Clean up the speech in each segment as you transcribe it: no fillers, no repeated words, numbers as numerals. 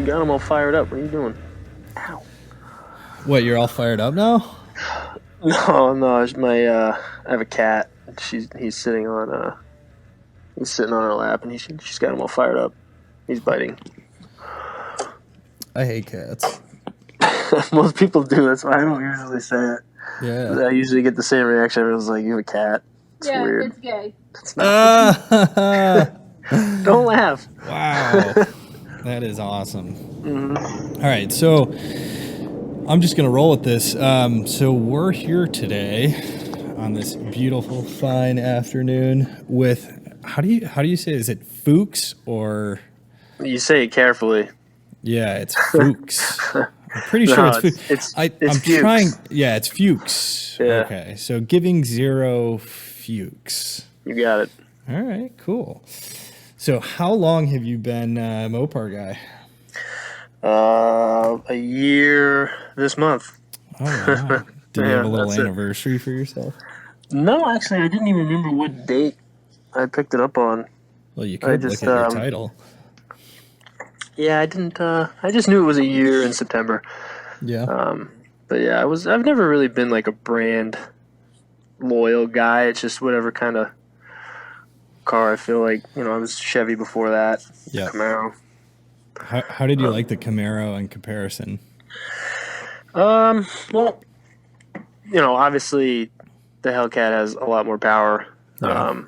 got them all fired up. What are you doing? Ow. What, you're all fired up now? No, it's my I have a cat. He's sitting on her lap, and she's got him all fired up. He's biting. I hate cats. Most people do. That's why I don't usually say it. Yeah. I usually get the same reaction. Everyone's like, "You have a cat." It's weird. It's gay. It's not. Don't laugh. Wow. That is awesome. Mm-hmm. All right, so I'm just going to roll with this. So we're here today on this beautiful, fine afternoon with, how do you say it? Is it Fuchs or? You say it carefully. Yeah, it's Fuchs. I'm pretty sure it's Fuchs. I'm Fuchs. trying. Yeah, it's Fuchs. Yeah. Okay, so giving zero Fuchs. You got it. All right, cool. So how long have you been a Mopar guy? A year this month. Oh, wow. Did you have a little anniversary for yourself? No, actually, I didn't even remember what date I picked it up on. Well, you could look at your title. Yeah, I didn't. I just knew it was a year in September. Yeah. But yeah, I've never really been like a brand loyal guy. It's just whatever kind of car I feel like. I was Chevy before that. Yeah. Camaro. How did you like the Camaro in comparison? Well, obviously the Hellcat has a lot more power. Yeah.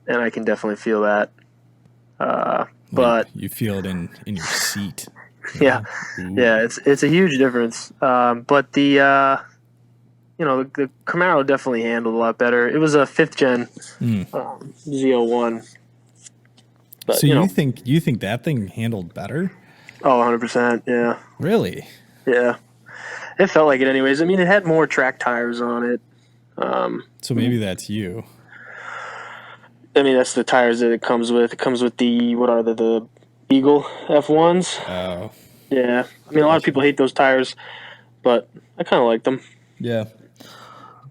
And I can definitely feel that. But you feel it in your seat. Yeah. Yeah, it's a huge difference. But the Camaro definitely handled a lot better. It was a 5th gen Z01. But, so you think that thing handled better? Oh, 100%, yeah. Really? Yeah. It felt like it anyways. I mean, it had more track tires on it. So maybe that's you. I mean, that's the tires that it comes with. It comes with the Eagle F1s. Oh. Yeah. I mean, a lot of people hate those tires, but I kind of like them. Yeah.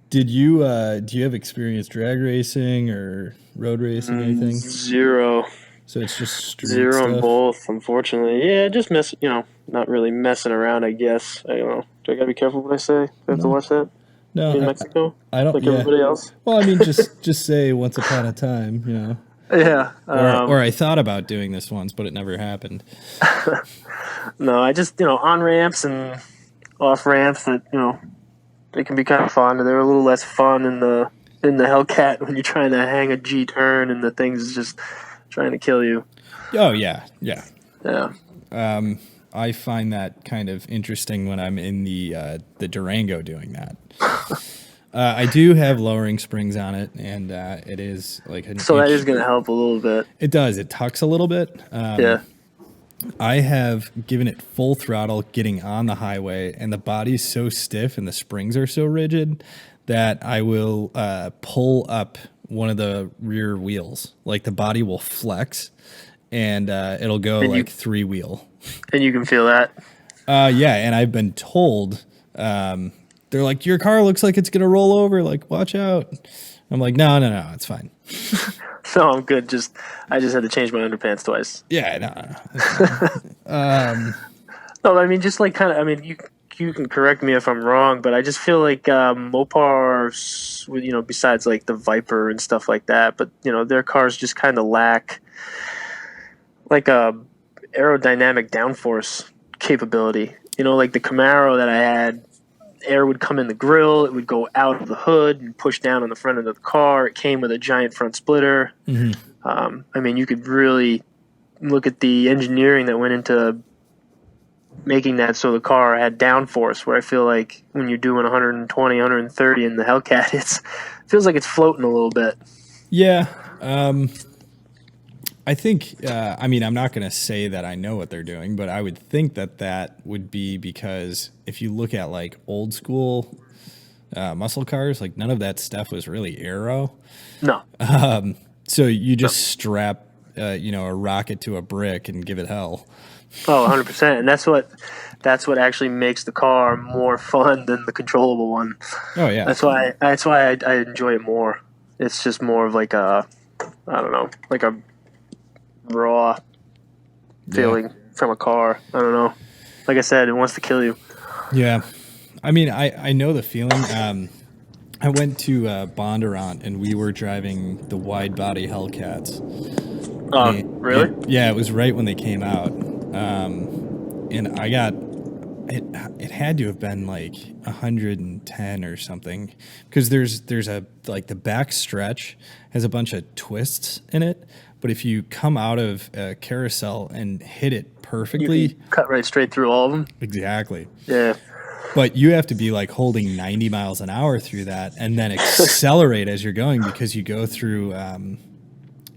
Do you have experience drag racing or road racing, anything? Zero. So it's just street Zero stuff? on both, unfortunately. Yeah, just not really messing around, I guess. I don't know. Do I gotta be careful what I say? Do I have to watch that? No, in Mexico? I don't. Like everybody else? Well, I mean, just say once upon a time, Yeah. Or I thought about doing this once, but it never happened. No, I just, on ramps and off ramps that, they can be kind of fun. They're a little less fun in the Hellcat when you're trying to hang a G turn and the thing's just trying to kill you. Oh, yeah. Yeah. Yeah. I find that kind of interesting when I'm in the Durango doing that. I do have lowering springs on it, and it is like an so that is going to help a little bit. It does. It tucks a little bit. Yeah. I have given it full throttle getting on the highway, and the body's so stiff and the springs are so rigid that I will pull up one of the rear wheels. Like the body will flex, and it'll go like 3-wheel. And you can feel that? Yeah, and I've been told, they're like, your car looks like it's going to roll over. Like, watch out. I'm like, no, it's fine. No, I'm good. I just had to change my underpants twice. Yeah, no. No, I mean, just like kind of, I mean, you can correct me if I'm wrong, but I just feel like Mopars, besides like the Viper and stuff like that, but, their cars just kind of lack like a aerodynamic downforce capability. Like the Camaro that I had, air would come in the grill, it would go out of the hood and push down on the front end of the car. It came with a giant front splitter. Mm-hmm. I mean, you could really look at the engineering that went into making that so the car had downforce, where I feel like when you're doing 120, 130 in the Hellcat, it feels like it's floating a little bit. Yeah. I think, I'm not going to say that I know what they're doing, but I would think that would be because if you look at like old school muscle cars, like none of that stuff was really aero. No. So you just strap, a rocket to a brick and give it hell. Oh, 100%. And that's what actually makes the car more fun than the controllable one. Oh yeah. That's why I enjoy it more. It's just more of like a, I don't know, like a raw feeling from a car. I don't know. Like I said, it wants to kill you. Yeah. I mean, I know the feeling. I went to Bondurant, and we were driving the wide body Hellcats. Really? Yeah, it was right when they came out. And I got it had to have been like 110 or something, because there's a, like, the back stretch has a bunch of twists in it, but if you come out of a carousel and hit it perfectly, You can cut right straight through all of them. exactly. Yeah. But you have to be like holding 90 miles an hour through that, and then accelerate as you're going, because you go through,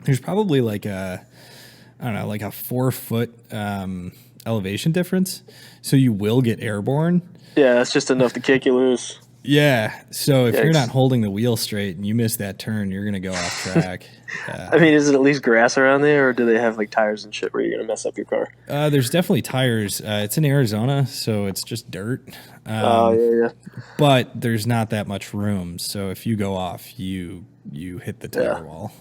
there's probably like a 4-foot elevation difference. So you will get airborne. Yeah, that's just enough to kick you loose. Yeah. So if Yikes. you're not holding the wheel straight and you miss that turn, you're going to go off track. I mean, is it at least grass around there, or do they have like tires and shit where you're going to mess up your car? There's definitely tires. It's in Arizona, so it's just dirt. Yeah. But there's not that much room. So if you go off, you hit the tire wall.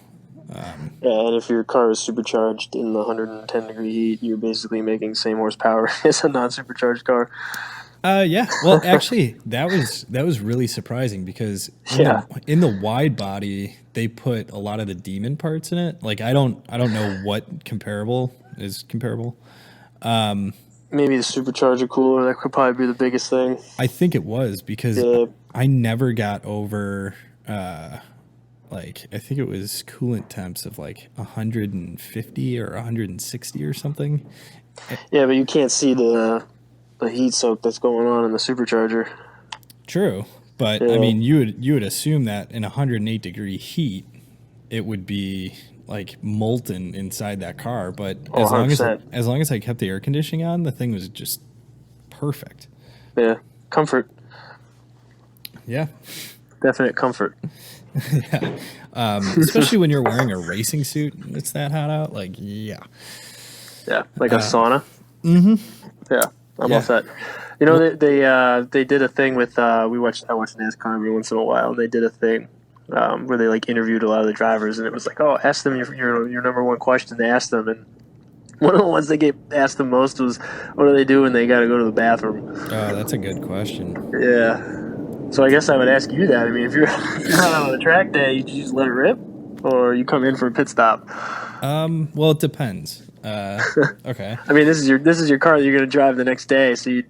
Yeah, and if your car is supercharged in the 110 degree heat, you're basically making the same horsepower as a non-supercharged car. Yeah. Well, actually, that was really surprising, because in the wide body they put a lot of the demon parts in it. Like, I don't know what comparable is comparable. Maybe the supercharger cooler, that could probably be the biggest thing. I think it was, because I never got over I think it was coolant temps of like 150 or 160 or something. Yeah, but you can't see the heat soak that's going on in the supercharger. True, but I mean, you would assume that in 108 degree heat, it would be like molten inside that car. But as long as I kept the air conditioning on, the thing was just perfect. Yeah, comfort. Yeah, definite comfort. Yeah, especially when you're wearing a racing suit and it's that hot out. Like, yeah, like a sauna. Mm-hmm. Yeah, I'm all set. You know, they did a thing with I watch NASCAR every once in a while. They did a thing where they like interviewed a lot of the drivers, and it was like, oh, ask them your number one question. They asked them, and one of the ones they get asked the most was, what do they do when they got to go to the bathroom? Oh, that's a good question. Yeah. So I guess I would ask you that. I mean, if you're not on a track day, you just let it rip, or you come in for a pit stop. Well, it depends. Okay. I mean, this is your car that you're going to drive the next day, so you'd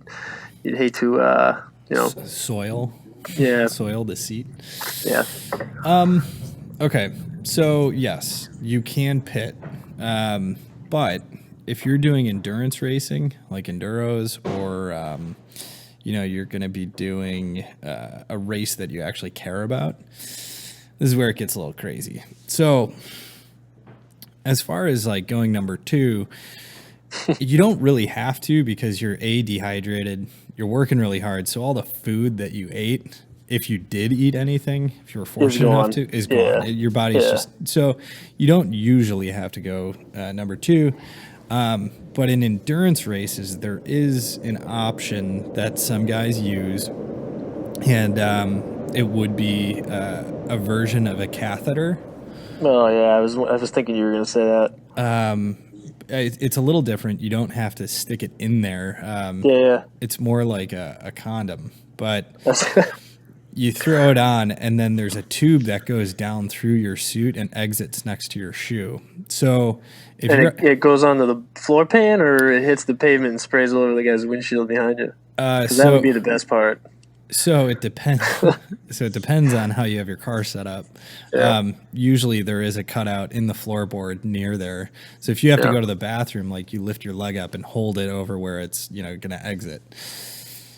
hate to soil. Yeah. Soil the seat. Yeah. Okay. So yes, you can pit, but if you're doing endurance racing, like enduros, or you're going to be doing a race that you actually care about, this is where it gets a little crazy. So as far as like going number 2, you don't really have to, because you're dehydrated, you're working really hard. So all the food that you ate, if you did eat anything, if you were fortunate enough to, is gone. Your body's just, so you don't usually have to go number 2. But in endurance races, there is an option that some guys use, and it would be a version of a catheter. Oh yeah, I was thinking you were going to say that. It's a little different. You don't have to stick it in there. It's more like a condom, but you throw it on, and then there's a tube that goes down through your suit and exits next to your shoe. So if it goes onto the floor pan, or it hits the pavement and sprays all over the guy's windshield behind you? Because that would be the best part. So it depends. So it depends on how you have your car set up. Yeah. Usually there is a cutout in the floorboard near there. So if you have to go to the bathroom, like, you lift your leg up and hold it over where it's going to exit.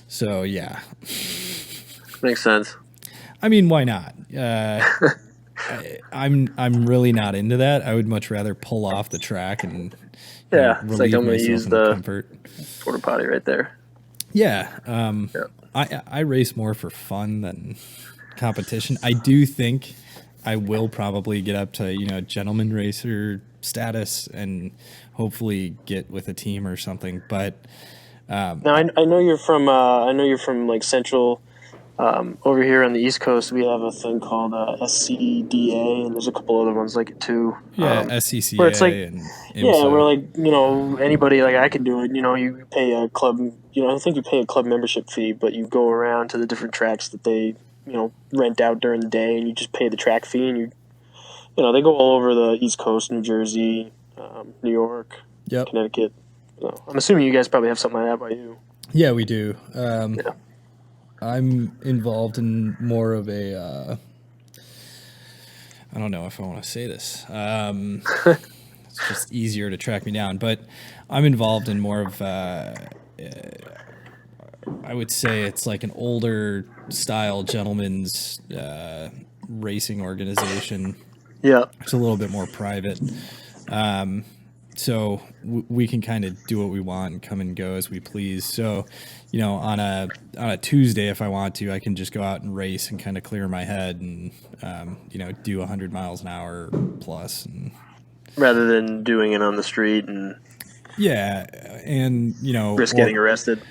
So yeah. Makes sense. I mean, why not? I'm really not into that. I would much rather pull off the track and it's like, I'm going to use the comfort. porta potty right there. Yeah. I race more for fun than competition. I do think I will probably get up to gentleman racer status and hopefully get with a team or something. But now I know you're from like Central Over here on the East Coast, we have a thing called SCDA, and there's a couple other ones like it too. Yeah, Where it's like, SCCA and yeah, where IMSA. like anybody like I can do it. You pay a club. I think you pay a club membership fee, but you go around to the different tracks that they rent out during the day, and you just pay the track fee, and they go all over the East Coast, New Jersey, New York, Yep. Connecticut. So I'm assuming you guys probably have something like that by you. Yeah, we do. Yeah. I'm involved in more of a. I don't know if I want to say this. It's just easier to track me down, but I'm involved in more of. I would say it's like an older style gentleman's racing organization. Yeah. It's a little bit more private. So we can kind of do what we want and come and go as we please. So, on a Tuesday, if I want to, I can just go out and race and kind of clear my head and, do 100 miles an hour plus. And, Rather than doing it on the street and yeah, and risk getting arrested.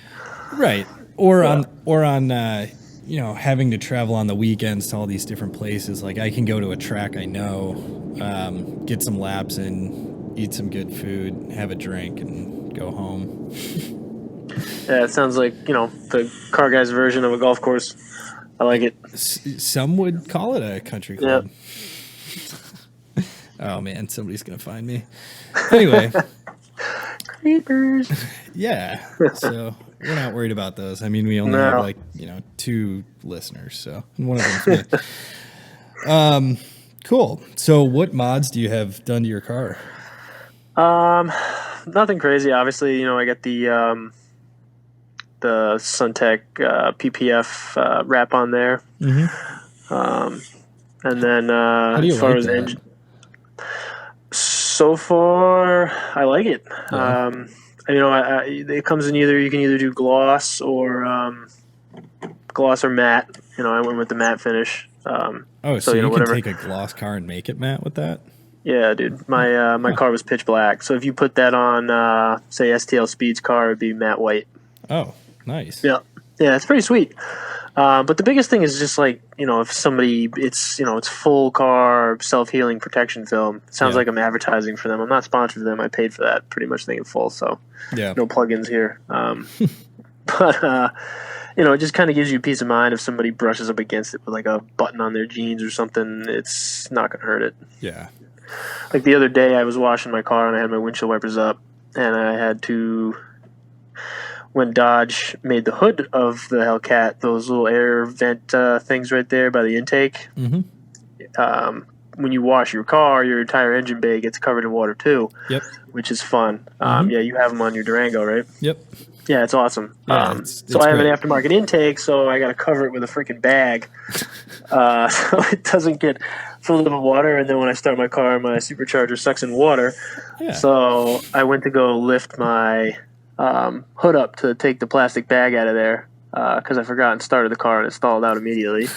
right, or on having to travel on the weekends to all these different places. Like I can go to a track I know, get some laps in, eat some good food, have a drink, and go home. Yeah, it sounds like the car guy's version of a golf course. I like it. Some would call it a country club. Yep. Oh man, somebody's gonna find me. Anyway, creepers. Yeah, so we're not worried about those. I mean, we only have 2 listeners, so and one of them's me. Cool. So, what mods do you have done to your car? Nothing crazy. Obviously, I got the Suntech PPF wrap on there. Mm-hmm. And then how do you as far like as that? engine, so far I like it. Yeah. It comes in you can either do gloss or matte. I went with the matte finish. So you can take a gloss car and make it matte with that? Yeah, dude. My car was pitch black. So if you put that on, say, STL Speed's car, it'd be matte white. Oh, nice. Yeah. Yeah, it's pretty sweet. But the biggest thing is just like, if somebody, it's full car self-healing protection film. It sounds like I'm advertising for them. I'm not sponsored for them. I paid for that pretty much thing in full. So no plugins here. But, it just kind of gives you peace of mind if somebody brushes up against it with like a button on their jeans or something. It's not going to hurt it. Yeah. Like the other day I was washing my car and I had my windshield wipers up and I had to, when Dodge made the hood of the Hellcat, those little air vent things right there by the intake, when you wash your car, your entire engine bay gets covered in water too. Yep. Which is fun. Yeah, you have them on your Durango, right? Yep. Yeah, it's awesome. Yeah, so I have an aftermarket intake, so I got to cover it with a freaking bag so it doesn't get filled up with water. And then when I start my car, my supercharger sucks in water. Yeah. So I went to go lift my hood up to take the plastic bag out of there because I forgot and started the car and it stalled out immediately.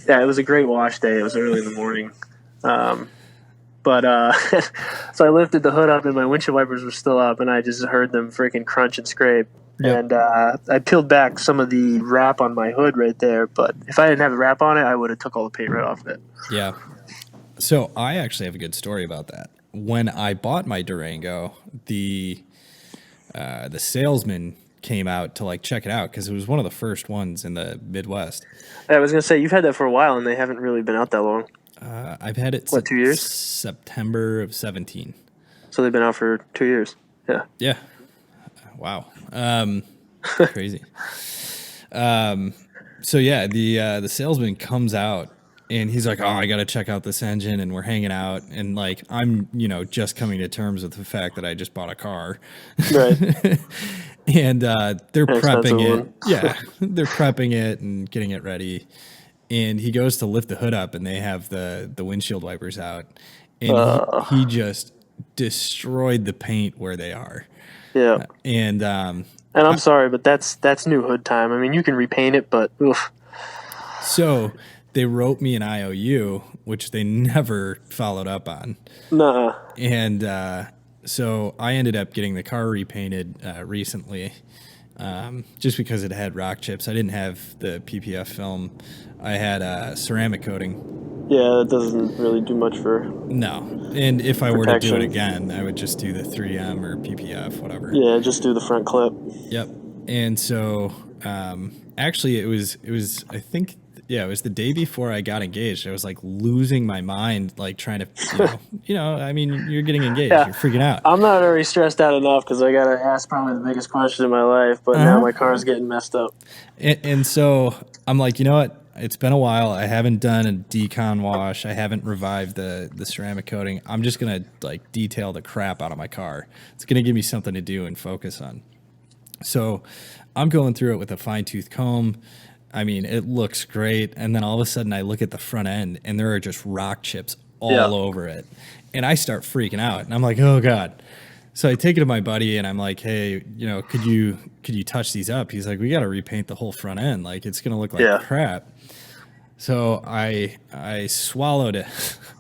Yeah, it was a great wash day. It was early in the morning. But so I lifted the hood up and my windshield wipers were still up and I just heard them freaking crunch and scrape. Yep. And I peeled back some of the wrap on my hood right there. But if I didn't have the wrap on it, I would have took all the paint right off of it. Yeah. So I actually have a good story about that. When I bought my Durango, the salesman came out to like check it out because it was one of the first ones in the Midwest. I was going to say, you've had that for a while and they haven't really been out that long. I've had it since 2 years? September of 17. So they've been out for 2 years. Yeah. Yeah. Wow. Crazy. So yeah, the salesman comes out and he's like, "Oh, I got to check out this engine," and we're hanging out, and like I'm, just coming to terms with the fact that I just bought a car. Right. And they're prepping it. Yeah, they're prepping it and getting it ready. And he goes to lift the hood up, and they have the windshield wipers out, and he just destroyed the paint where they are. Yeah. And I'm sorry, but that's new hood time. I mean, you can repaint it, but oof. So they wrote me an IOU, which they never followed up on. Nuh-uh. And so I ended up getting the car repainted recently. just because it had rock chips. I didn't have the PPF film. I had ceramic coating. Yeah, that doesn't really do much for No. And if I were to do it protection. again, I would just do the 3M or PPF, whatever. Yeah, just do the front clip. Yep. And so actually it was I think it was the day before I got engaged. I was like losing my mind, like trying to, I mean, you're getting engaged, Yeah. you're freaking out. I'm not already stressed out enough because I got to ask probably the biggest question in my life, but now my car's getting messed up. And so I'm like, you know what? It's been a while. I haven't done a decon wash. I haven't revived the ceramic coating. I'm just going to like detail the crap out of my car. It's going to give me something to do and focus on. So I'm going through it with a fine-tooth comb. I mean, it looks great. And then all of a sudden I look at the front end and there are just rock chips all over it. And I start freaking out. And I'm like, oh, God. So I take it to my buddy and I'm like, hey, could you touch these up? He's like, we got to repaint the whole front end. Like, it's going to look like crap. So I swallowed it.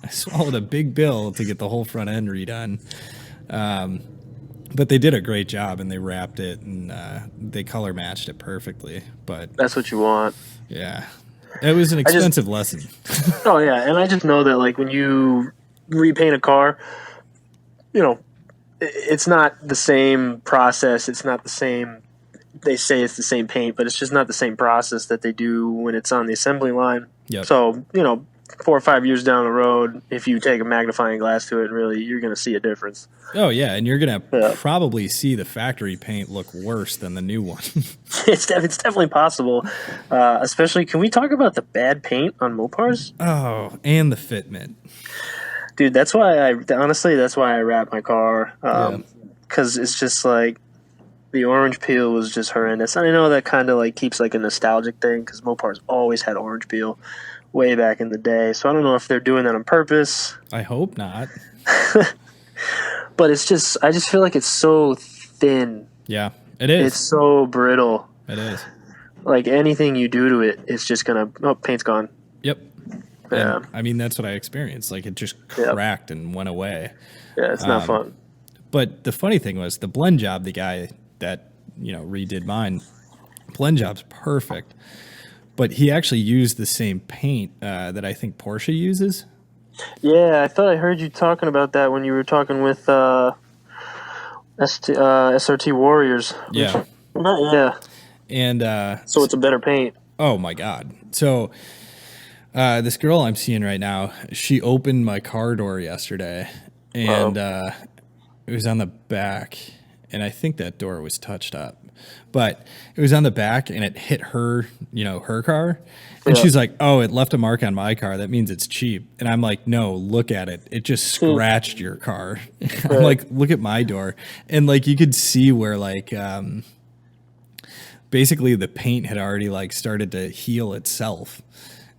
I swallowed a big bill to get the whole front end redone. But they did a great job, and they wrapped it, and they color matched it perfectly. But that's what you want. Yeah, it was an expensive lesson. Oh yeah, and I just know that like when you repaint a car, it's not the same process. It's not the same. They say it's the same paint, but it's just not the same process that they do when it's on the assembly line. Yep. So 4 or 5 years down the road, if you take a magnifying glass to it, really, you're going to see a difference. Oh, yeah, and you're going to probably see the factory paint look worse than the new one. It's definitely possible, especially, can we talk about the bad paint on Mopars? Oh, and the fitment. Dude, that's why I wrapped my car, because it's just like, the orange peel was just horrendous. And I know that kind of like keeps like a nostalgic thing, because Mopars always had orange peel way back in the day. So I don't know if they're doing that on purpose. I hope not. But I just feel like it's so thin. Yeah, it is. It's so brittle. It is. Like anything you do to it, it's just paint's gone. Yep. Yeah. And, I mean, that's what I experienced. Like it just cracked and went away. Yeah, it's not fun. But the funny thing was the blend job, the guy that, redid mine, blend job's perfect. But he actually used the same paint that I think Porsche uses. Yeah, I thought I heard you talking about that when you were talking with SRT Warriors. Yeah. Yeah. And so it's a better paint. Oh, my God. So this girl I'm seeing right now, she opened my car door yesterday. And it was on the back. And I think that door was touched up. But it was on the back and it hit her, her car. And she's like, oh, it left a mark on my car. That means it's cheap. And I'm like, no, look at it. It just scratched your car. I'm like, look at my door. And like, you could see where like, basically the paint had already like started to heal itself.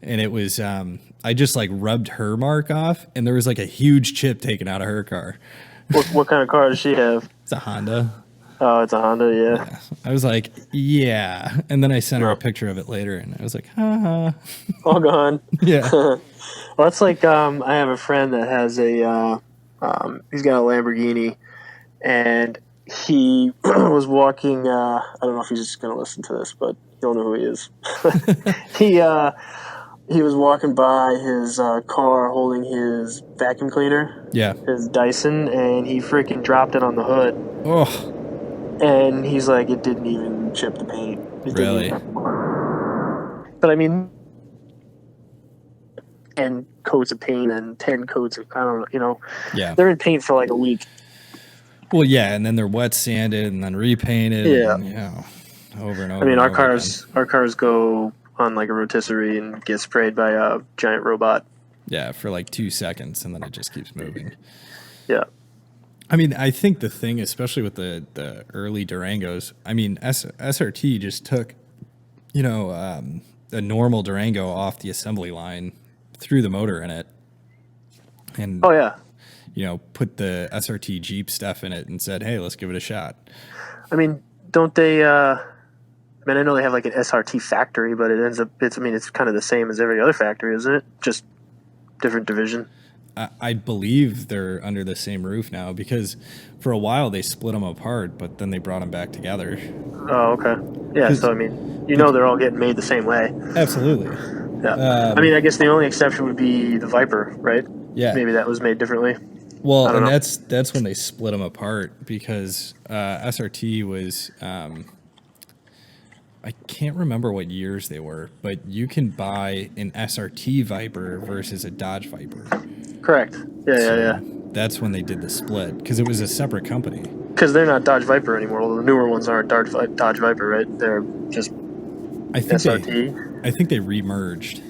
And it was, I just like rubbed her mark off and there was like a huge chip taken out of her car. What kind of car does she have? It's a Honda. Oh, it's a Honda, yeah. I was like, yeah. And then I sent her a picture of it later, and I was like, ha. All gone. Yeah. Well, it's like I have a friend that has he's got a Lamborghini, and he was walking, I don't know if he's just going to listen to this, but he'll know who he is. He was walking by his car holding his vacuum cleaner, his Dyson, and he freaking dropped it on the hood. Oh. And he's like, it didn't even chip the paint. Really? But I mean, and coats of paint and 10 coats of, I don't know, Yeah. They're in paint for like a week. Well, yeah, and then they're wet sanded and then repainted. Yeah. And, over and over. I mean, and our over cars go on like a rotisserie and get sprayed by a giant robot. Yeah, for like 2 seconds, and then it just keeps moving. Yeah. I mean, I think the thing, especially with the early Durangos, I mean, SRT just took, a normal Durango off the assembly line, threw the motor in it, and put the SRT Jeep stuff in it and said, hey, let's give it a shot. I mean, don't they, I know they have like an SRT factory, but it's kind of the same as every other factory, isn't it? Just different division. I believe they're under the same roof now because for a while they split them apart, but then they brought them back together. Oh, okay. Yeah, so I mean, they're all getting made the same way. Absolutely. Yeah. I mean, I guess the only exception would be the Viper, right? Yeah. Maybe that was made differently. Well, and that's when they split them apart because SRT was I can't remember what years they were, but you can buy an SRT Viper versus a Dodge Viper. Correct. Yeah. That's when they did the split because it was a separate company. Because they're not Dodge Viper anymore. Well, the newer ones aren't Dodge Viper, right? They're just SRT. I think they remerged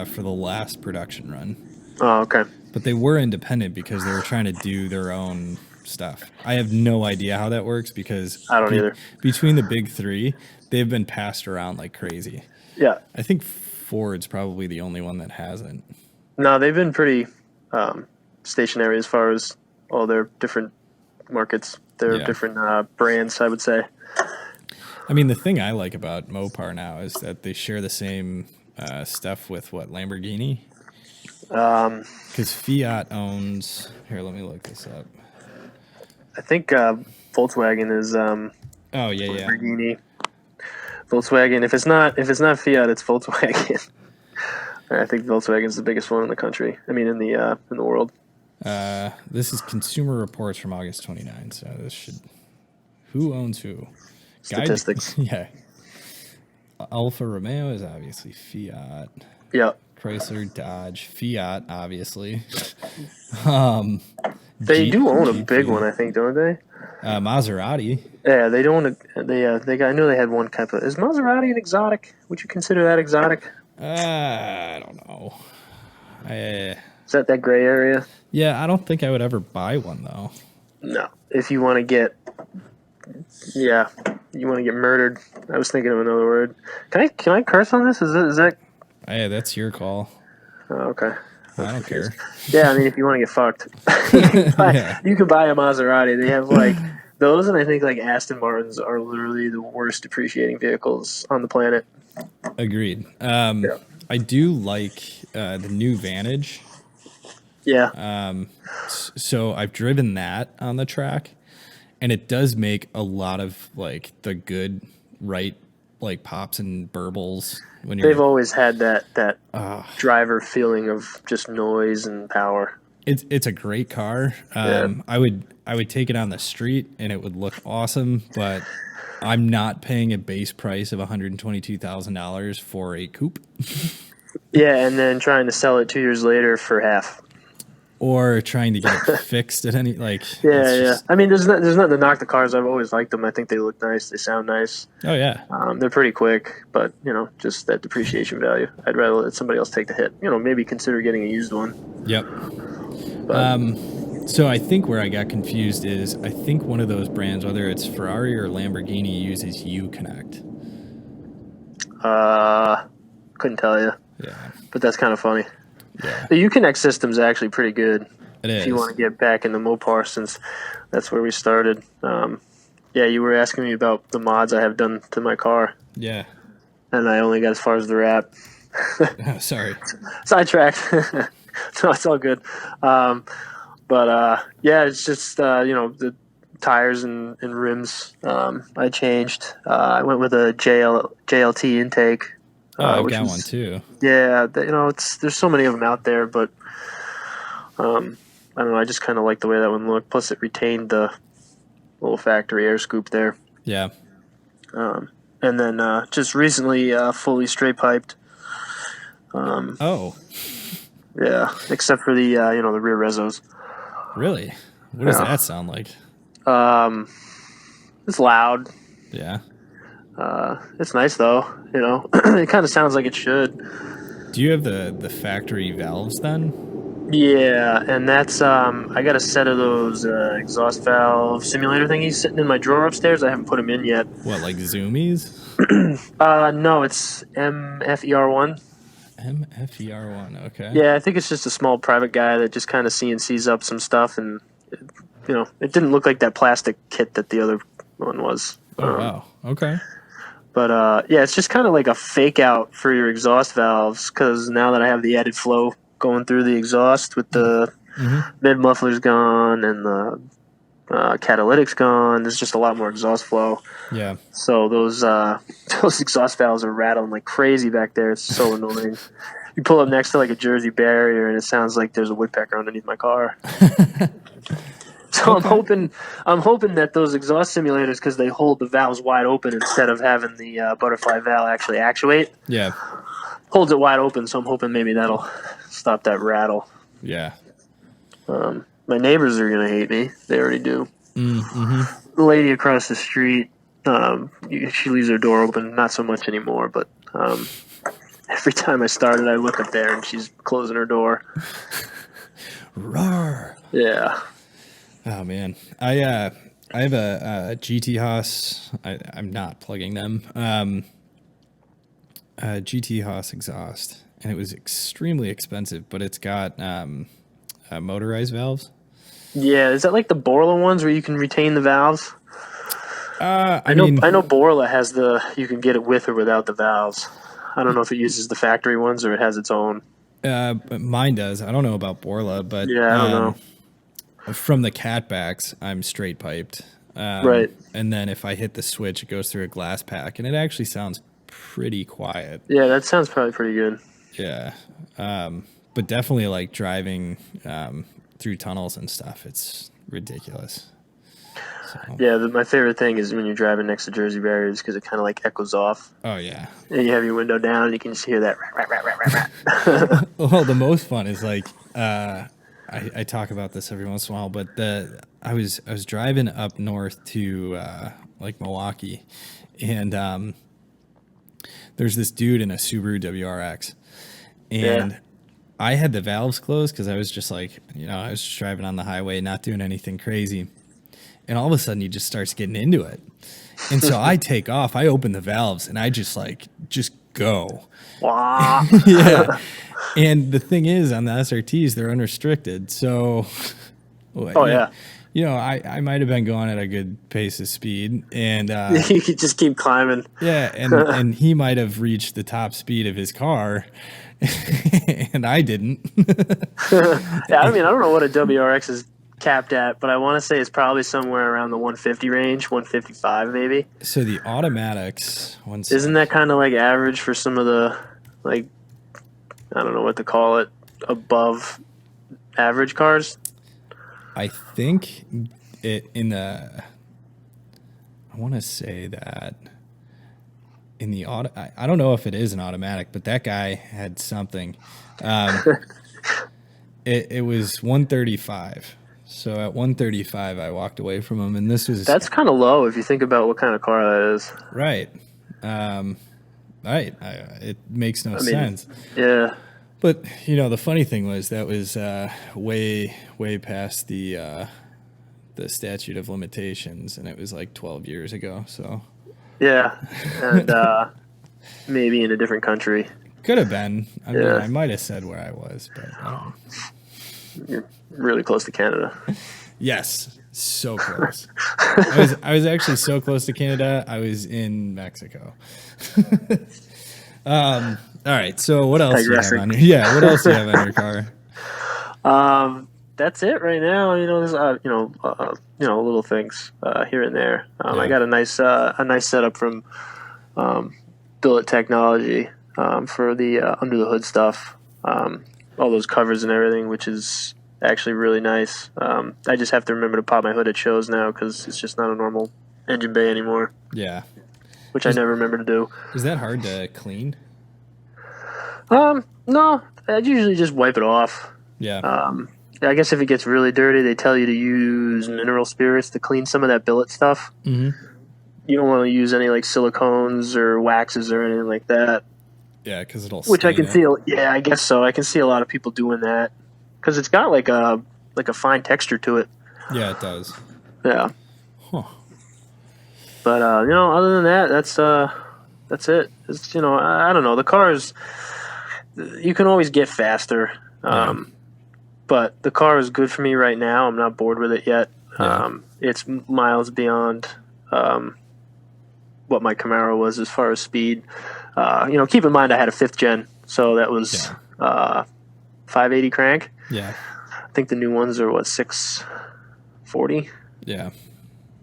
for the last production run. Oh, okay. But they were independent because they were trying to do their own stuff. I have no idea how that works because I don't either. Between the big three, they've been passed around like crazy. Yeah. I think Ford's probably the only one that hasn't. No, they've been pretty stationary as far as all their different markets, their different brands, I would say. I mean, the thing I like about Mopar now is that they share the same stuff with Lamborghini? Because Fiat owns. Here, let me look this up. I think Volkswagen is. Oh yeah. Lamborghini. Volkswagen. If it's not Fiat, it's Volkswagen. I think Volkswagen's the biggest one in the country. I mean, in the world. This is Consumer Reports from August 29. So this should. Who owns who? Statistics. Yeah. Alfa Romeo is obviously Fiat. Yeah. Chrysler, Dodge, Fiat, obviously. They do own a big one, I think, don't they? Maserati. Yeah, they don't. I know they had one type of. Is Maserati an exotic? Would you consider that exotic? I don't know. Is that gray area? Yeah, I don't think I would ever buy one though. No, if you want to get. Yeah, you want to get murdered. I was thinking of another word. Can I curse on this? Is that? Hey, that's your call. Oh, okay. I don't care. Yeah, I mean, if you want to get fucked, you can buy a Maserati. They have those, and I think Aston Martins are literally the worst depreciating vehicles on the planet. Agreed. I do like the new Vantage. Yeah. So I've driven that on the track, and it does make a lot of the good pops and burbles when you're. They've always had that driver feeling of just noise and power. It's a great car. I would take it on the street and it would look awesome, but I'm not paying a base price of $122,000 for a coupe. Yeah, and then trying to sell it 2 years later for half. Or trying to get it fixed at any Yeah. I mean, there's nothing to knock the cars. I've always liked them. I think they look nice. They sound nice. Oh yeah. They're pretty quick, but just that depreciation value. I'd rather let somebody else take the hit. Maybe consider getting a used one. Yep. So I think where I got confused is I think one of those brands, whether it's Ferrari or Lamborghini, uses Uconnect. Couldn't tell you. Yeah. But that's kind of funny. Yeah. The Uconnect system's actually pretty good. It is. If you want to get back into Mopar, since that's where we started. You were asking me about the mods I have done to my car. Yeah. And I only got as far as the wrap. Oh, sorry. Sidetracked. No, it's all good. It's just, the tires and rims I changed. I went with a JLT intake. I've got one too. Yeah, there's so many of them out there, but I don't know. I just kind of like the way that one looked. Plus, it retained the little factory air scoop there. Yeah. And then just recently, fully straight piped. Yeah, except for the the rear rezos. Really? What does that sound like? It's loud. Yeah. It's nice though. It kind of sounds like it should. Do you have the factory valves then? Yeah, and that's I got a set of those exhaust valve simulator thingies sitting in my drawer upstairs. I haven't put them in yet. What, like zoomies? No, it's MFER1. MFER1, okay. Yeah, I think it's just a small private guy that just kind of CNCs up some stuff, and it didn't look like that plastic kit that the other one was. Oh wow, okay. But it's just kind of like a fake out for your exhaust valves, because now that I have the added flow going through the exhaust with the mid muffler's gone, and the catalytic's gone. There's just a lot more exhaust flow. Yeah. So those exhaust valves are rattling like crazy back there. It's so annoying. You pull up next to like a Jersey barrier, and it sounds like there's a woodpecker underneath my car. So okay. I'm hoping that those exhaust simulators, because they hold the valves wide open instead of having the butterfly valve actually actuate. Yeah. Holds it wide open, so I'm hoping maybe that'll stop that rattle. Yeah. My neighbors are gonna hate me. They already do. Mm-hmm. The lady across the street, she leaves her door open. Not so much anymore, but every time I start it, I look up there and she's closing her door. Roar. Yeah. Oh man, I have a GT Haas. I'm not plugging them. GT Haas exhaust, and it was extremely expensive, but it's got motorized valves. Yeah, is that like the Borla ones where you can retain the valves? I know Borla has you can get it with or without the valves. I don't know if it uses the factory ones or it has its own. Mine does. I don't know about Borla, but yeah, I don't know. From the catbacks, I'm straight piped. Right. And then if I hit the switch, it goes through a glass pack, and it actually sounds pretty quiet. Yeah, that sounds probably pretty good. Yeah. But definitely like driving through tunnels and stuff, it's ridiculous. So. Yeah, my favorite thing is when you're driving next to Jersey barriers because it kind of like echoes off. Oh, yeah. And you have your window down and you can just hear that rat, rat, rat, rat, rat. Well, the most fun is like, I talk about this every once in a while, but I was driving up north to like Milwaukee, and there's this dude in a Subaru WRX, and I had the valves closed because I was just like, I was just driving on the highway, not doing anything crazy. And all of a sudden he just starts getting into it. And so I take off, I open the valves, and I just go. Wow. Yeah. And the thing is, on the SRTs, they're unrestricted. So, I might have been going at a good pace of speed, and you could just keep climbing. Yeah, and he might have reached the top speed of his car, and I didn't. Yeah, I don't know what a WRX is capped at, but I want to say it's probably somewhere around the 150 range, 155 maybe. So the automatics, isn't that kind of like average for some of the, like, I don't know what to call it, above average cars? I think I want to say that in the auto, I don't know if it is an automatic, but that guy had something. It was 135. So at 135, I walked away from him, and that's kind of low if you think about what kind of car that is. Right. Right. It makes no sense. Yeah. But the funny thing was that was way past the statute of limitations, and it was like 12 years ago. So. Yeah, and maybe in a different country. Could have been. I mean, I might have said where I was, but I don't know. You're really close to Canada. Yes, so close. I was actually so close to Canada. I was in Mexico. All right. So what else do you have on your? Yeah, what else do you have on your car? That's it right now. There's little things here and there. I got a nice setup from Billet Technology for the under the hood stuff. All those covers and everything, which is actually really nice. I just have to remember to pop my hood at shows now because it's just not a normal engine bay anymore. Yeah. Which I never remember to do. Is that hard to clean? No. I usually just wipe it off. Yeah. I guess if it gets really dirty, they tell you to use mineral spirits to clean some of that billet stuff. Mm-hmm. You don't want to use any like silicones or waxes or anything like that. Yeah, because it'll. Which I can see. Yeah, I guess so. I can see a lot of people doing that because it's got like a fine texture to it. Yeah, it does. Yeah. Huh. But other than that, that's it. It's I don't know. The cars, you can always get faster. But the car is good for me right now. I'm not bored with it yet. Yeah. It's miles beyond what my Camaro was as far as speed. Keep in mind I had a 5th gen, so that was 580 crank. Yeah. think the new ones are, 640? Yeah.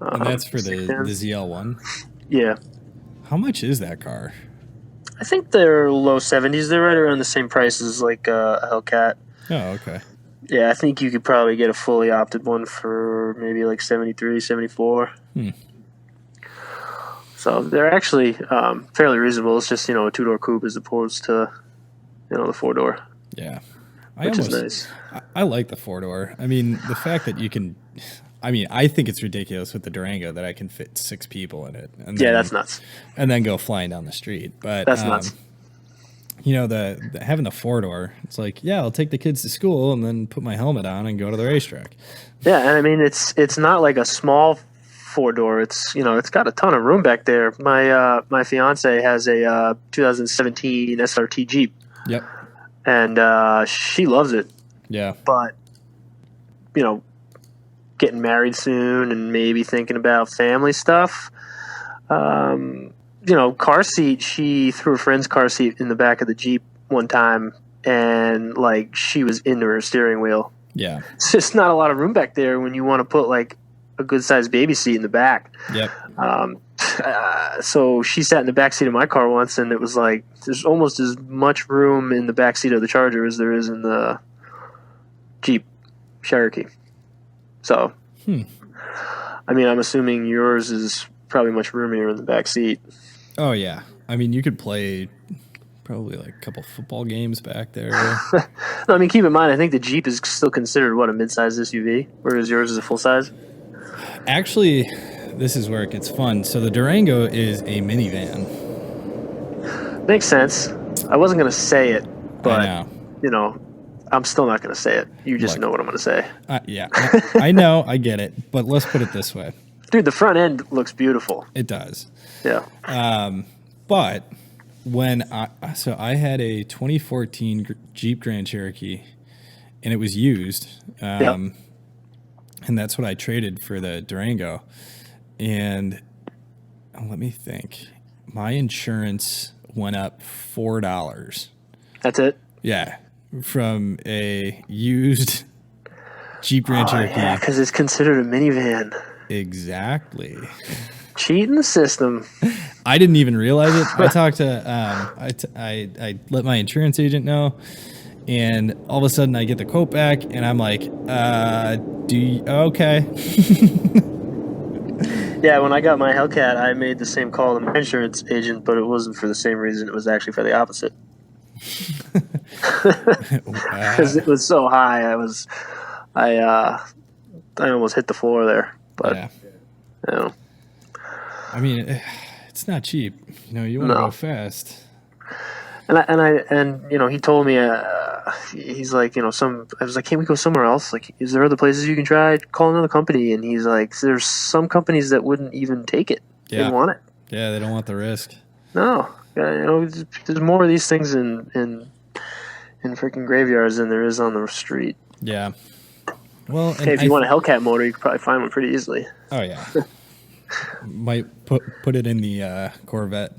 And that's for the ZL1? Yeah. How much is that car? I think they're low 70s. They're right around the same price as like a Hellcat. Oh, okay. Yeah, I think you could probably get a fully opted one for maybe like 73, 74. So they're actually fairly reasonable. It's just, a two-door coupe as opposed to, the four-door. Yeah. Which is nice. I like the four-door. I mean, the fact that you can... I think it's ridiculous with the Durango that I can fit 6 people in it. And then, that's nuts. And then go flying down the street. But that's nuts. The having the 4-door, it's like, yeah, I'll take the kids to school and then put my helmet on and go to the racetrack. Yeah, and I mean, it's not like a small 4-door. It's it's got a ton of room back there. My fiance has a 2017 SRT Jeep. Yep. And she loves it. Yeah. But getting married soon and maybe thinking about family stuff. Car seat, she threw a friend's car seat in the back of the Jeep one time and like she was into her steering wheel. Yeah. It's just not a lot of room back there when you want to put like a good sized baby seat in the back. Yep. So she sat in the back seat of my car once and it was like there's almost as much room in the back seat of the Charger as there is in the Jeep Cherokee. So, I mean, I'm assuming yours is probably much roomier in the back seat. Oh, yeah. I mean, you could play probably like a couple football games back there. No, I mean, keep in mind, I think the Jeep is still considered, a mid-size SUV, whereas yours is a full-size? Actually, this is where it gets fun. So the Durango is a minivan. Makes sense. I wasn't going to say it, but, I know. I'm still not going to say it. You just know what I'm going to say. Yeah, I know. I get it. But let's put it this way. Dude, the front end looks beautiful. It does. Yeah. But when I had a 2014 Jeep Grand Cherokee, and it was used. And that's what I traded for the Durango. And let me think. My insurance went up $4. That's it? Yeah. From a used Jeep Grand Cherokee. Yeah, because it's considered a minivan. Exactly. Cheating the system. I didn't even realize it. I talked to I let my insurance agent know, and all of a sudden I get the quote back, and I'm like, okay. Yeah, when I got my Hellcat, I made the same call to my insurance agent, but it wasn't for the same reason. It was actually for the opposite. Because it was so high, I almost hit the floor there. But yeah. I mean, it's not cheap. You want to go fast. And he told me, he's like, I was like, can't we go somewhere else? Like, is there other places you can try? Call another company. And he's like, there's some companies that wouldn't even take it. They didn't want it. Yeah, they don't want the risk. No. There's more of these things in freaking graveyards than there is on the street. Yeah. Well, if you want a Hellcat motor, you could probably find one pretty easily. Oh yeah. Might put it in the Corvette.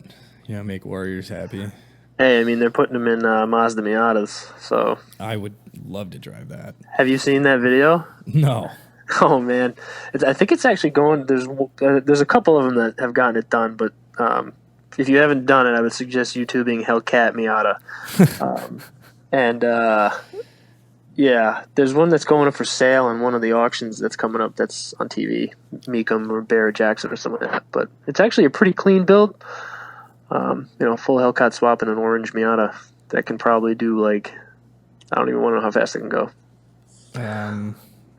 Make Warriors happy. Hey, I mean they're putting them in Mazda Miatas, so I would love to drive that. Have you seen that video? No. Oh man, I think it's actually going. There's a couple of them that have gotten it done, but if you haven't done it, I would suggest YouTubing Hellcat Miata. Yeah, there's one that's going up for sale in one of the auctions that's coming up that's on TV, Mecum or Barrett Jackson or something like that. But it's actually a pretty clean build. Full Hellcat swap in an orange Miata that can probably do like, I don't even want to know how fast it can go.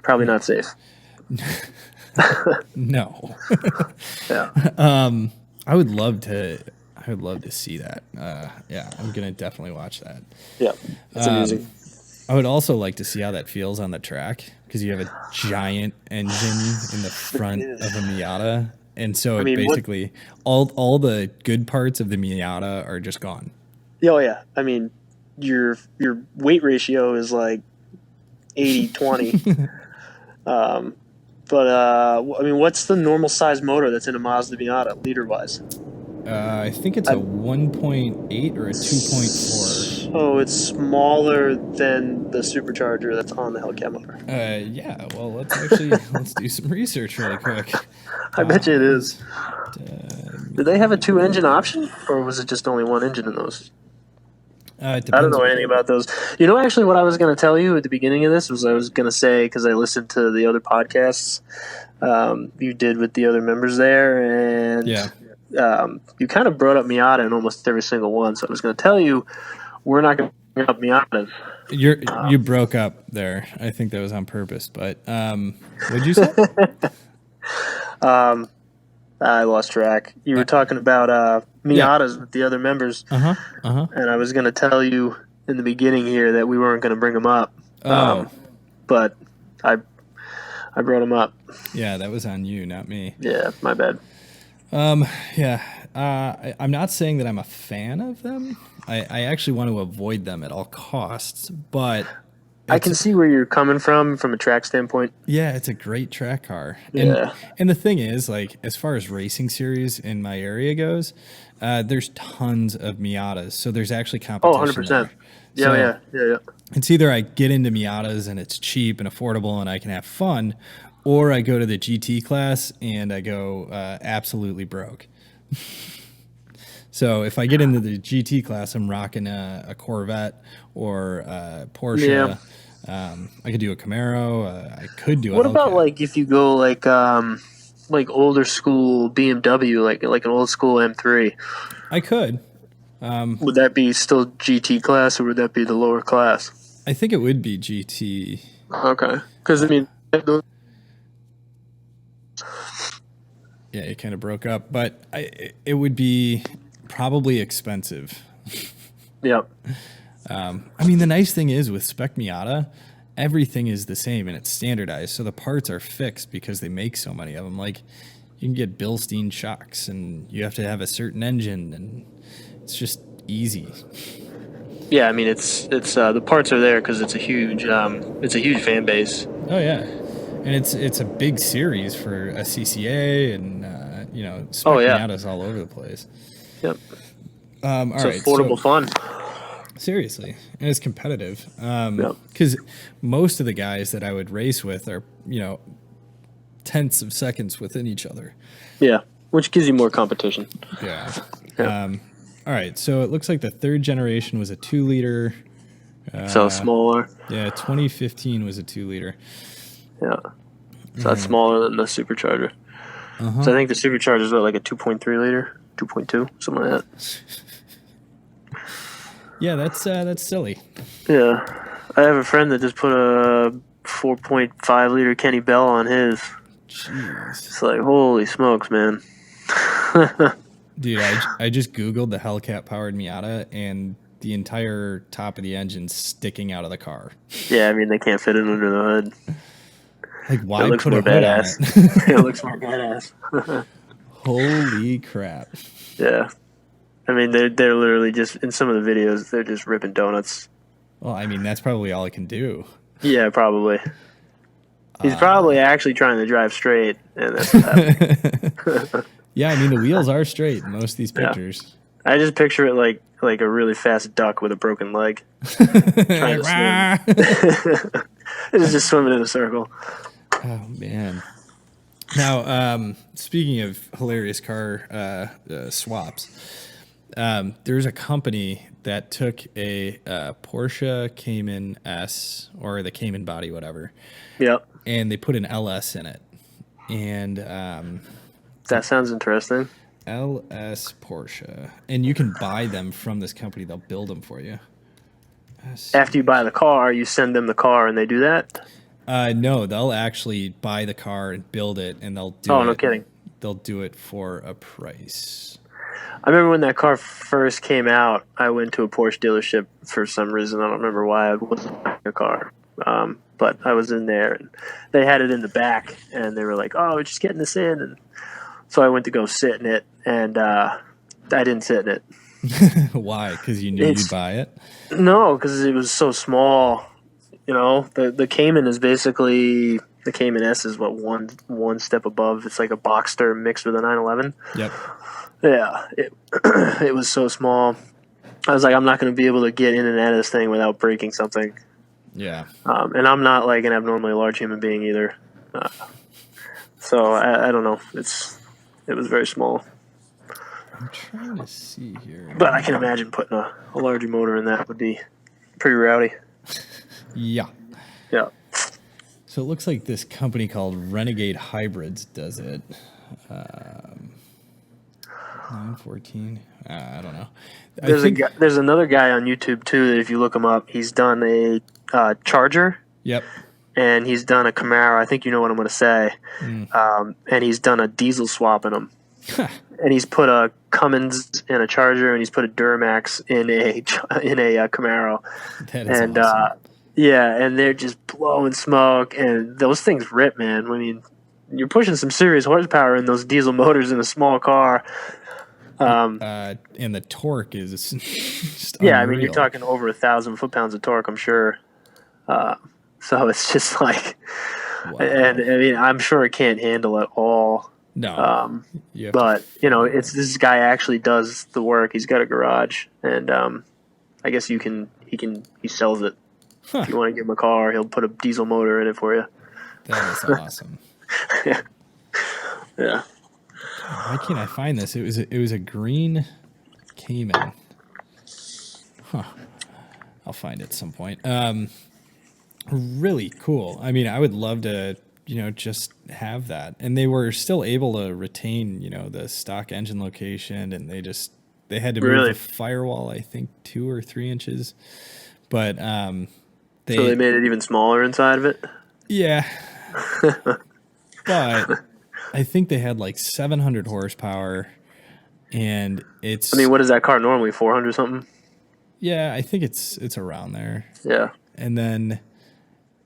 Probably not safe. No. Yeah. I would love to see that. I'm gonna definitely watch that. Yeah, it's amusing. I would also like to see how that feels on the track because you have a giant engine in the front of a Miata, and so basically all the good parts of the Miata are just gone. Oh yeah, I mean your weight ratio is like 80-20. What's the normal size motor that's in a Mazda Miata liter wise? I think it's a 1.8 or a 2.4. Oh, it's smaller than the supercharger that's on the Hellcat motor. Yeah. Well, let's do some research really quick. I bet you it is. Did they have a 2-engine option, or was it just only one engine in those? It I don't depends. know anything about those. You know, actually, what I was going to tell you at the beginning of this was I was going to say, because I listened to the other podcasts you did with the other members there, and you kind of brought up Miata in almost every single one. So I was going to tell you, we're not going to bring up Miatas. You broke up there. I think that was on purpose. But what'd you say? I lost track. You were talking about Miatas with the other members. And I was going to tell you in the beginning here that we weren't going to bring them up. But I brought them up. Yeah, that was on you, not me. Yeah, my bad. I'm not saying that I'm a fan of them. I actually want to avoid them at all costs, but I can see where you're coming from a track standpoint. Yeah, it's a great track car. Yeah. And the thing is, like, as far as racing series in my area goes, there's tons of Miatas. So there's actually competition. 100%. Yeah. It's either I get into Miatas and it's cheap and affordable and I can have fun, or I go to the GT class and I go absolutely broke. So if I get into the GT class, I'm rocking a Corvette or a Porsche. Yeah. I could do a Camaro. I could do a What about Hellcat. like if you go like older school BMW, like an old school M3? I could. Would that be still GT class, or would that be the lower class? I think it would be GT. Okay, because I mean, Yeah, it kind of broke up, but it would be probably expensive. yep. I mean, the nice thing is with Spec Miata, everything is the same and it's standardized. So the parts are fixed because they make so many of them. Like, you can get Bilstein shocks and you have to have a certain engine, and it's just easy. Yeah, I mean, it's the parts are there because it's a huge fan base. Oh yeah, and it's a big series for a CCA, and Spec Miata's all over the place. Yep. All it's right, affordable fun. Seriously, and it's competitive. Because most of the guys that I would race with are, tenths of seconds within each other. Yeah, which gives you more competition. Yeah. All right, so it looks like the third generation was a 2-liter. So smaller. Yeah, 2015 was a 2-liter. Yeah. So that's smaller than the supercharger. So I think the supercharger is like a 2.3 liter, 2.2, something like that. Yeah, that's silly. Yeah. I have a friend that just put a 4.5 liter Kenny Bell on his. Jeez. It's like, holy smokes, man. Dude, I just Googled the Hellcat powered Miata, and the entire top of the engine's sticking out of the car. Yeah, I mean, they can't fit it under the hood. Like, why it looks put more a hood badass. on it? It looks more badass. Holy crap. Yeah. I mean, they're literally just, in some of the videos, they're just ripping donuts. Well, I mean, that's probably all it can do. Yeah, probably. He's probably actually trying to drive straight, and that's what happened. Yeah, I mean, the wheels are straight in most of these pictures. Yeah. I just picture it like a really fast duck with a broken leg. Trying to swim. It's just swimming in a circle. Oh, man. Now, speaking of hilarious car swaps, there's a company that took a Porsche Cayman S, or the Cayman body, whatever. Yep. And they put an LS in it. And that sounds interesting. LS Porsche. And you can buy them from this company. They'll build them for you. After you buy the car, you send them the car and they do that? No, they'll actually buy the car and build it, and they'll do it. Oh, no kidding. They'll do it for a price. I remember when that car first came out, I went to a Porsche dealership for some reason. I don't remember why. I wasn't buying a car. But I was in there, and they had it in the back, and they were like, oh, we're just getting this in. And so I went to go sit in it, and I didn't sit in it. Why? Because you knew you'd buy it? No, because it was so small. The Cayman is basically, the Cayman S is what, one step above. It's like a Boxster mixed with a 911. Yep. Yeah, it was so small. I was like, I'm not going to be able to get in and out of this thing without breaking something. Yeah. And I'm not like an abnormally large human being either. So I don't know. It was very small. I'm trying to see here. But I can imagine putting a larger motor in that would be pretty rowdy. Yeah. Yeah. So it looks like this company called Renegade Hybrids does it. 914. I don't know. There's another guy on YouTube too that if you look him up, he's done a Charger. Yep. And he's done a Camaro. I think you know what I'm going to say. And he's done a diesel swap in them. And he's put a Cummins in a Charger, and he's put a Duramax in a Camaro. That is awesome. Yeah, and they're just blowing smoke, and those things rip, man. I mean, you're pushing some serious horsepower in those diesel motors in a small car. And the torque is just yeah, unreal. I mean, you're talking over 1,000 foot-pounds of torque, I'm sure. So it's just like, wow. And I mean, I'm sure it can't handle it all. No, but you know, this guy actually does the work. He's got a garage, and I guess he sells it. Huh. If you want to give him a car, he'll put a diesel motor in it for you. That is awesome. Yeah. Why can't I find this? It was a green Cayman. Huh. I'll find it at some point. Really cool. I mean, I would love to, just have that. And they were still able to retain, the stock engine location, and they had to move the firewall, I think 2 or 3 inches. But so they made it even smaller inside of it? Yeah. But I think they had like 700 horsepower, and it's... I mean, what is that car normally, 400 something? Yeah, I think it's around there. Yeah. And then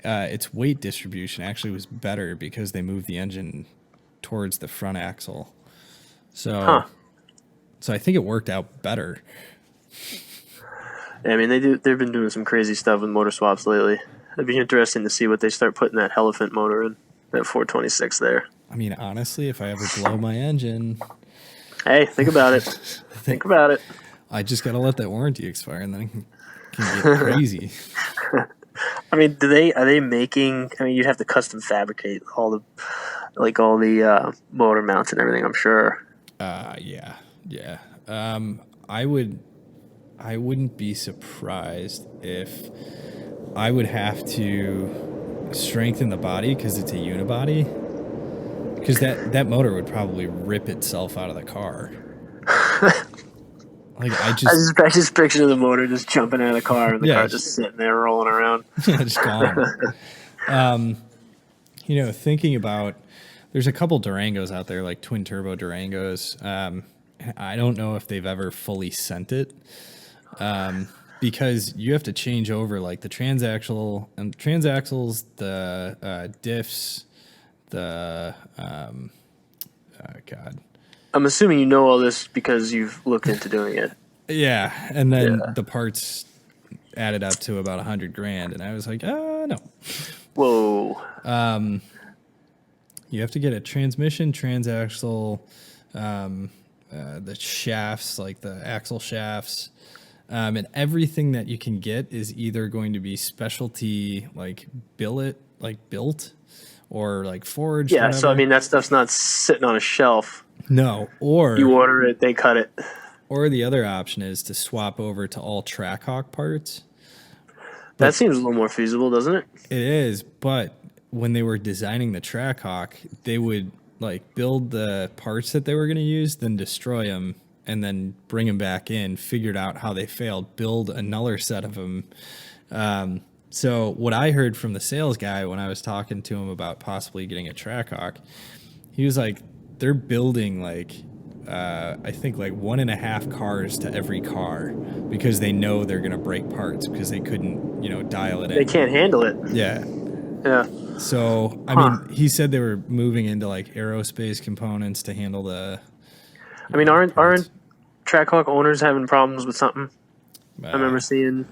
its weight distribution actually was better because they moved the engine towards the front axle. So I think it worked out better. Yeah, I mean, they've been doing some crazy stuff with motor swaps lately. It'd be interesting to see what they start putting that Elephant motor in, that 426 there. I mean, honestly, if I ever blow my engine... Hey, think about it. Think about it. I just got to let that warranty expire, and then it can get crazy. I mean, are they making... I mean, you'd have to custom fabricate all the motor mounts and everything, I'm sure. Yeah. I wouldn't be surprised if I would have to strengthen the body because it's a unibody. Because that motor would probably rip itself out of the car. Like I just picture the motor just jumping out of the car and the car just sitting there rolling around. Yeah, just gone. Thinking about, there's a couple Durangos out there, like twin turbo Durangos. I don't know if they've ever fully sent it. Because you have to change over like the transaxles, the diffs, the God. I'm assuming you know all this because you've looked into doing it. Yeah, and then the parts added up to about $100,000, and I was like, no. Whoa. You have to get a transmission, transaxle, the shafts, like the axle shafts. And everything that you can get is either going to be specialty, like built, or like forged. Yeah, whatever. so I mean that stuff's not sitting on a shelf. No, or you order it, they cut it. Or the other option is to swap over to all Trackhawk parts. That seems a little more feasible, doesn't it? It is, but when they were designing the Trackhawk, they would like build the parts that they were going to use, then destroy them, and then bring them back in, figured out how they failed, build another set of them. So what I heard from the sales guy when I was talking to him about possibly getting a Trackhawk, he was like, they're building like, I think like 1.5 cars to every car because they know they're going to break parts because they couldn't, dial it in. They can't handle it. Yeah. Yeah. So, I mean, he said they were moving into like aerospace components to handle the... I mean, aren't Trackhawk owners having problems with something? I remember seeing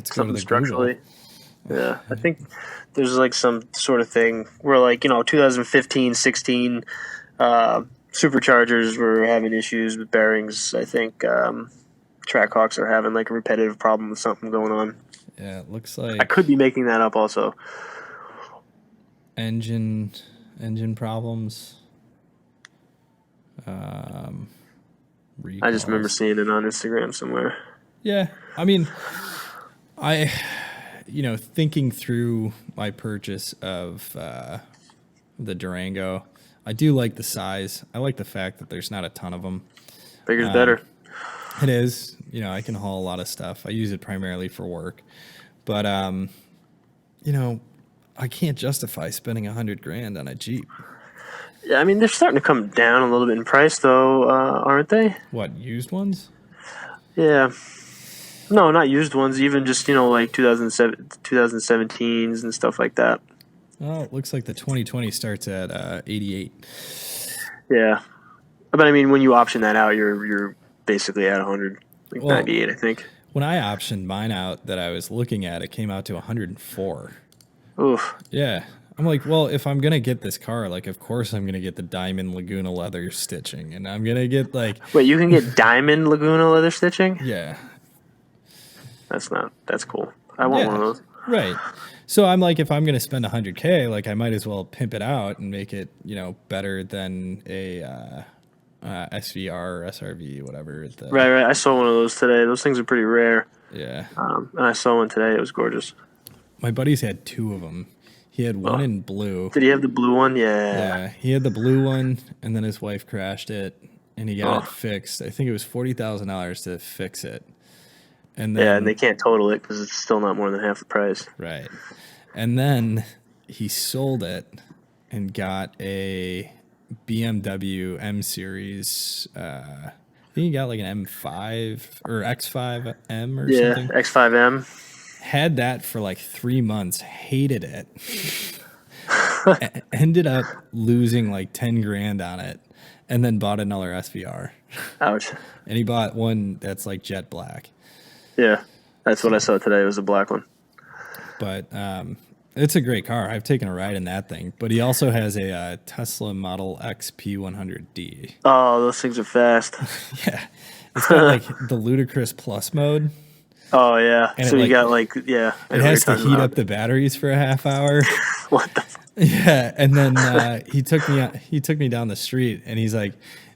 something structurally. Google. Yeah, I think there's like some sort of thing where 2015, 16 superchargers were having issues with bearings. I think Trackhawks are having like a repetitive problem with something going on. Yeah, it looks like I could be making that up also. engine problems. I just remember seeing it on Instagram somewhere. Yeah, I mean, thinking through my purchase of the Durango, I do like the size. I like the fact that there's not a ton of them. Bigger's better. It is. I can haul a lot of stuff. I use it primarily for work. But, I can't justify spending $100,000 on a Jeep. Yeah, I mean, they're starting to come down a little bit in price, though, aren't they? What, used ones? Yeah. No, not used ones. Even just, like 2017s and stuff like that. Well, it looks like the 2020 starts at 88. Yeah. But, I mean, when you option that out, you're basically at 100. Like 98, I think. When I optioned mine out that I was looking at, it came out to 104. Oof. Yeah. I'm like, well, if I'm going to get this car, like, of course I'm going to get the Diamond Laguna leather stitching. And I'm going to get, like... Wait, you can get Diamond Laguna leather stitching? Yeah. That's cool. I want one of those. Right. So I'm like, if I'm going to spend $100,000, like, I might as well pimp it out and make it, better than a SVR or SRV, whatever. Right. I saw one of those today. Those things are pretty rare. Yeah. And I saw one today. It was gorgeous. My buddies had two of them. He had one in blue. Did he have the blue one? Yeah. Yeah, he had the blue one, and then his wife crashed it, and he got it fixed. I think it was $40,000 to fix it. And then, and they can't total it because it's still not more than half the price. Right. And then he sold it and got a BMW M Series. I think he got like an M5 or X5M or something. Yeah, X5M. Had that for like 3 months, hated it. Ended up losing like $10,000 on it, and then bought another SVR. Ouch. And he bought one that's like jet black. Yeah, that's what I saw today. It was a black one. But it's a great car. I've taken a ride in that thing. But he also has a Tesla Model X P100D. Oh, those things are fast. Yeah. It's got like the ludicrous plus mode. Oh, yeah. And so you got like, yeah. It has to heat up the batteries for a half hour. What the fuck? Yeah. And then he took me down the street, and he's like,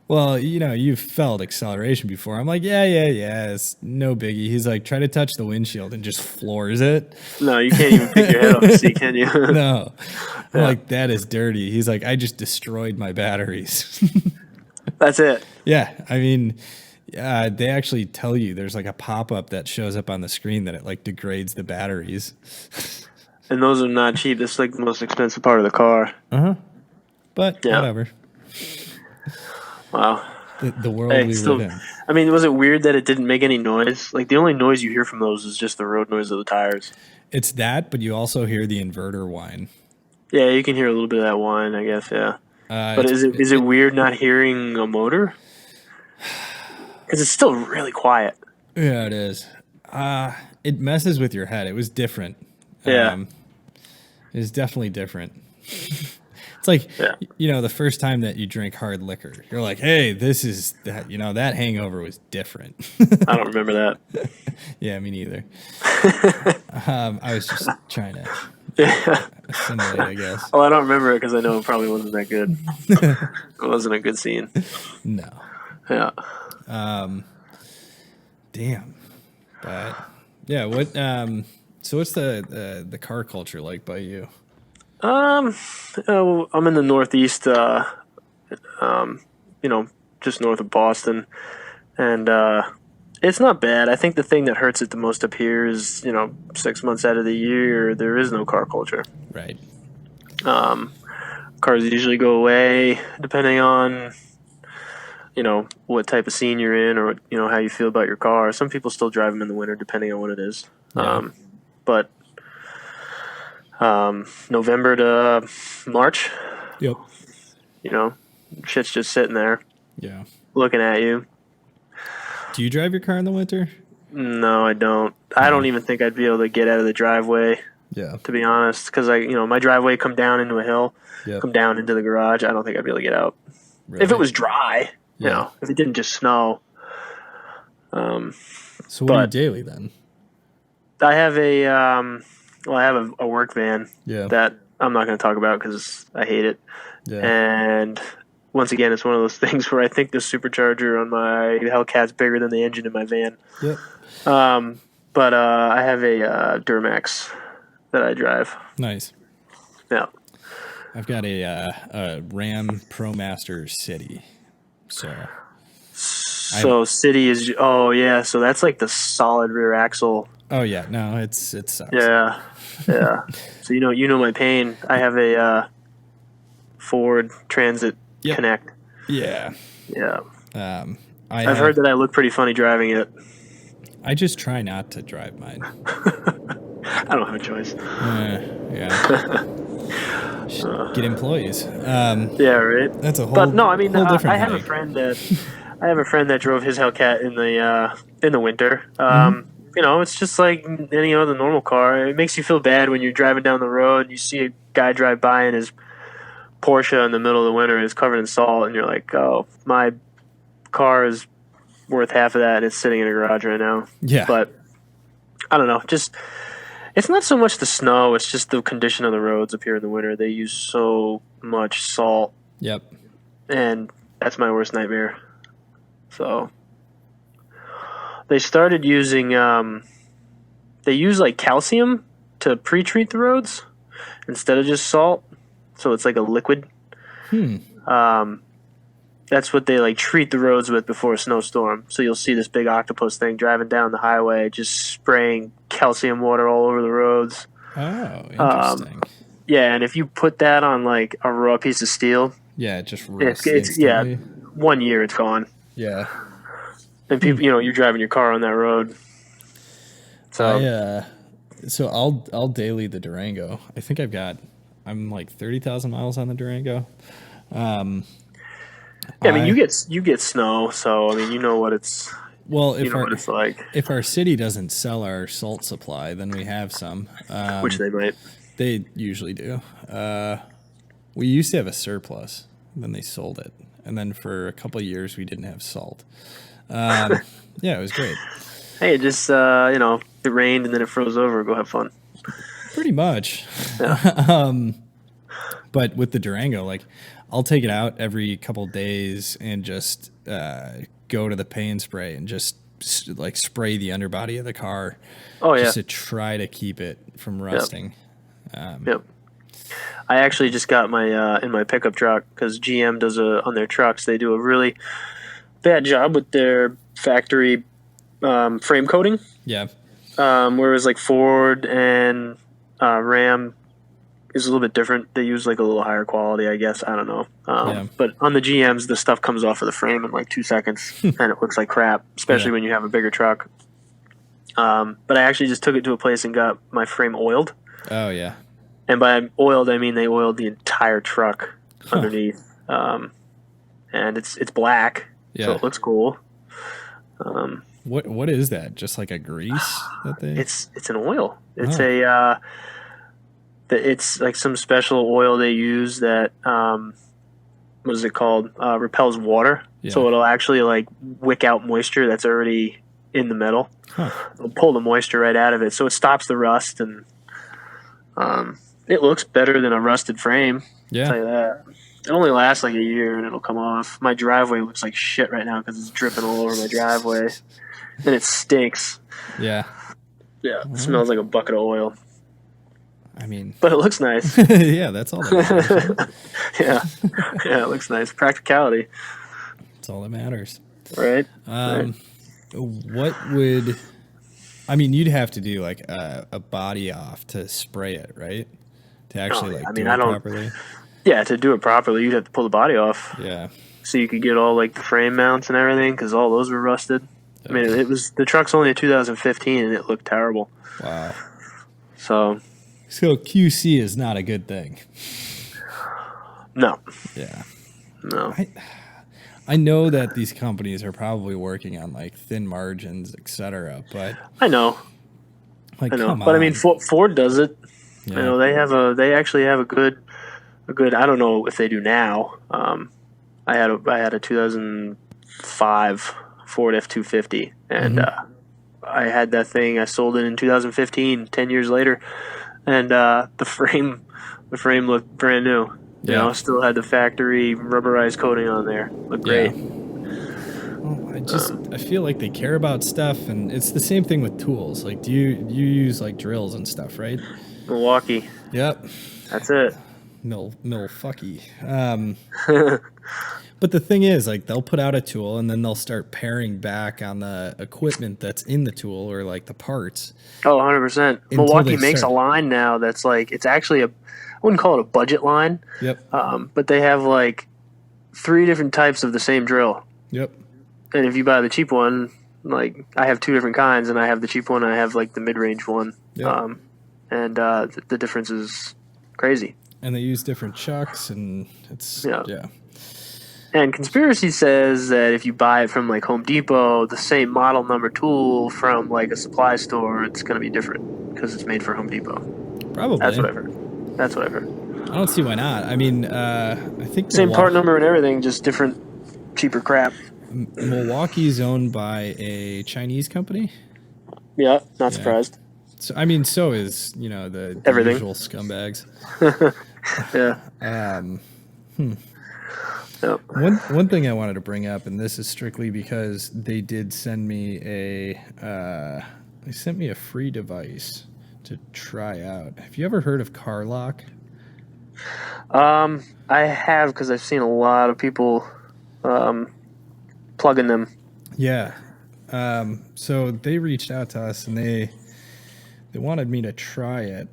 well, you've felt acceleration before. I'm like, yeah, it's no biggie. He's like, try to touch the windshield, and just floors it. No, you can't even pick your head off the seat, can you? No. I'm like, that is dirty. He's like, I just destroyed my batteries. That's it. Yeah. I mean, they actually tell you there's like a pop-up that shows up on the screen that it like degrades the batteries. And those are not cheap. That's like the most expensive part of the car. But whatever. Wow. The world we live in. I mean, was it weird that it didn't make any noise? Like, the only noise you hear from those is just the road noise of the tires. It's that, but you also hear the inverter whine. Yeah, you can hear a little bit of that whine, I guess, yeah. But is it weird not hearing a motor? Because it's still really quiet. Yeah, it is. It messes with your head. It was different. Yeah. It was definitely different. It's like, the first time that you drink hard liquor, you're like, hey, this is that, that hangover was different. I don't remember that. Yeah, me neither. I was just trying to assimilate, I guess. Well, I don't remember it because I know it probably wasn't that good. It wasn't a good scene. No. Yeah. Damn. But, yeah, what, so what's the car culture like by you? I'm in the Northeast, just north of Boston, and it's not bad. I think the thing that hurts it the most up here is, 6 months out of the year, there is no car culture. Right. Cars usually go away depending on, what type of scene you're in, or, how you feel about your car. Some people still drive them in the winter depending on what it is. Yeah. But November to March. Yep. Shit's just sitting there. Yeah. Looking at you. Do you drive your car in the winter? No, I don't. I don't even think I'd be able to get out of the driveway. Yeah. To be honest, because my driveway come down into a hill, come down into the garage. I don't think I'd be able to get out. Really? If it was dry, if it didn't just snow. So what do you daily then? I have a work van that I'm not going to talk about because I hate it. Yeah. And once again, it's one of those things where I think the supercharger on my Hellcat's bigger than the engine in my van. Yep. But I have a Duramax that I drive. Nice. Yeah. I've got a Ram ProMaster City. So City is so that's like the solid rear axle. Oh yeah, no, it sucks. Yeah. So you know my pain. I have a Ford Transit Connect. Yeah. I've heard that I look pretty funny driving it. I just try not to drive mine. I don't have a choice. Get employees. Yeah, right. That's a whole. But no, I mean, I have headache. I have a friend that drove his Hellcat in the winter. It's just like any other normal car. It makes you feel bad when you're driving down the road and you see a guy drive by in his Porsche in the middle of the winter and it's covered in salt, and you're like, oh, my car is worth half of that and it's sitting in a garage right now. Yeah. But I don't know. Just it's not so much the snow; it's just the condition of the roads up here in the winter. They use so much salt. Yep. And that's my worst nightmare. So they started using they use like calcium to pre-treat the roads instead of just salt. So it's like a liquid. That's what they like treat the roads with before a snowstorm. So you'll see this big octopus thing driving down the highway, just spraying calcium water all over the roads. Oh, interesting. Yeah, and if you put that on like a raw piece of steel, it just rusts it's 1 year it's gone. Yeah. And people, you're driving your car on that road. So so I'll daily the Durango. I think I'm like 30,000 miles on the Durango. I mean, you get snow, so I mean, you know what it's. Well, what it's like. If our city doesn't sell our salt supply, then we have some. Which they might. They usually do. We used to have a surplus, then they sold it, and then for a couple of years we didn't have salt. It was great. Hey, it just it rained and then it froze over. Go have fun. Pretty much. Yeah. But with the Durango, like, I'll take it out every couple days and just go to the paint spray and just like spray the underbody of the car. Oh yeah. Just to try to keep it from rusting. Yep. I actually just got my in my pickup truck because GM does on their trucks. They do a really bad job with their factory frame coating. Yeah. Whereas like Ford and Ram is a little bit different. They use like a little higher quality, I guess. I don't know. But on the GMs, the stuff comes off of the frame in like 2 seconds, and it looks like crap, especially when you have a bigger truck. But I actually just took it to a place and got my frame oiled. Oh yeah. And by oiled, I mean they oiled the entire truck underneath, and it's black, so it looks cool. What is that? Just like a grease that they? It's an oil. It's it's like some special oil they use that what is it called? Repels water, so it'll actually like wick out moisture that's already in the metal. It'll pull the moisture right out of it, so it stops the rust, and it looks better than a rusted frame. Yeah, I'll tell you that. It only lasts like a year and it'll come off. My driveway looks like shit right now because it's dripping all over my driveway, and it stinks. Yeah, it smells like a bucket of oil. I mean, but it looks nice. Yeah, that's all that matters. yeah, it looks nice. Practicality. That's all that matters. Right. What would? I mean, you'd have to do like a body off to spray it, right? To actually do it properly. Yeah, to do it properly, you'd have to pull the body off. Yeah. So you could get all like the frame mounts and everything because all those were rusted. I mean, the truck's only a 2015 and it looked terrible. Wow. So QC is not a good thing. No. Yeah. No. I know that these companies are probably working on like thin margins, etc. But I know. Like, I know. come but on. I mean, Ford does it. Yeah. You know, they actually have a good. I don't know if they do now. I had a 2005 Ford F-250, and I had that thing. I sold it in 2015, 10 years later, and the frame looked brand new. You know, still had the factory rubberized coating on there. Looked great. Well, I feel like they care about stuff, and it's the same thing with tools. Like, do you use like drills and stuff, right? Milwaukee. Yep. That's it. Milwaukee. But the thing is, like, they'll put out a tool and then they'll start paring back on the equipment that's in the tool or like the parts. Oh, 100%. Milwaukee makes a line now that's like, it's actually I wouldn't call it a budget line. Yep. But they have like 3 different types of the same drill. Yep. And if you buy the cheap one, like I have 2 different kinds, and I have the cheap one, and I have like the mid-range one. Yep. And the difference is crazy. And they use different chucks, and it's yeah. And conspiracy says that if you buy it from like Home Depot, the same model number tool from like a supply store, it's going to be different because it's made for Home Depot. Probably. That's what I've heard. I don't see why not. I mean, I think same part number and everything, just different, cheaper crap. Milwaukee's owned by a Chinese company. Yeah, not surprised. So I mean, so is the usual scumbags. Yeah. Yep. One thing I wanted to bring up, and this is strictly because they did send me they sent me a free device to try out. Have you ever heard of car lock? I have, because I've seen a lot of people plugging them. Yeah. So they reached out to us and they wanted me to try it,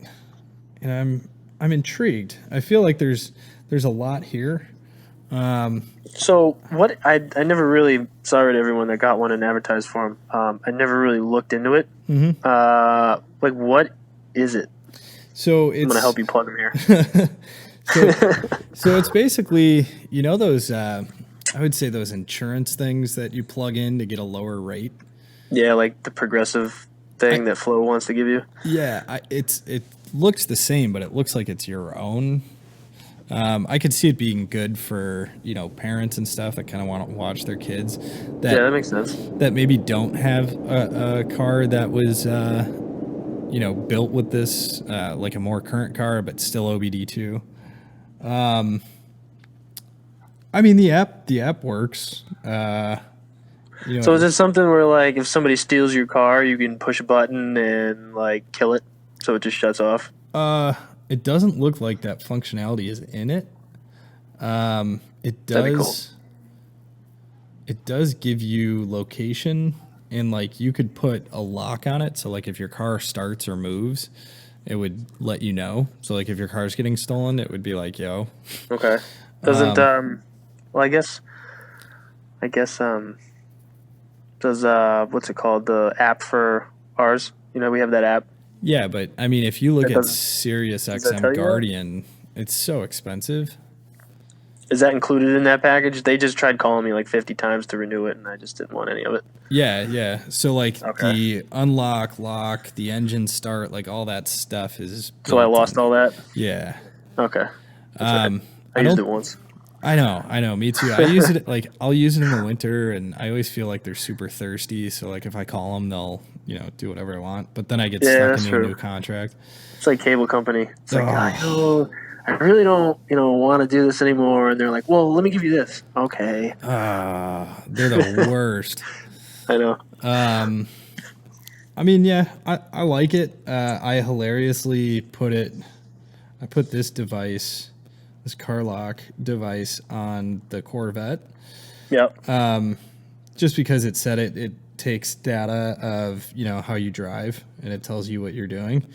and I'm intrigued. I feel like there's a lot here. So what I never really, sorry to everyone that got one and advertised for them. I never really looked into it. Like, what is it? So I'm gonna help you plug them here. So it's basically, those I would say those insurance things that you plug in to get a lower rate. Yeah, like the Progressive thing that Flo wants to give you. Yeah, it looks the same, but it looks like it's your own. I could see it being good for parents and stuff that kind of want to watch their kids. That makes sense. That maybe don't have a car that was built with this, like a more current car, but still OBD2. I mean, the app works. So is it something where, like, if somebody steals your car, you can push a button and like kill it, so it just shuts off? It doesn't look like that functionality is in it. It does. That'd be cool. It does give you location, and like you could put a lock on it. So like if your car starts or moves, it would let you know. So like if your car's getting stolen, it would be like, yo. Okay. Doesn't well, I guess does what's it called, the app for ours? We have that app. Yeah, but I mean, if you look at Sirius XM Guardian, it's so expensive. Is that included in that package? They just tried calling me like 50 times to renew it, and I just didn't want any of it. Yeah. So like the unlock, lock, the engine start, like all that stuff is. So I lost all that? Yeah. Okay. I used it once. I know. Me too. I use it I'll use it in the winter, and I always feel like they're super thirsty. So like if I call them, they'll do whatever I want. But then I get stuck into a new contract. It's like cable company. It's like, I really don't want to do this anymore, and they're like, well, let me give you this. Okay. They're the worst. I know. I mean, yeah, I like it. I hilariously put this device. This car lock device on the Corvette. Yep. Just because it said it takes data of how you drive, and it tells you what you're doing.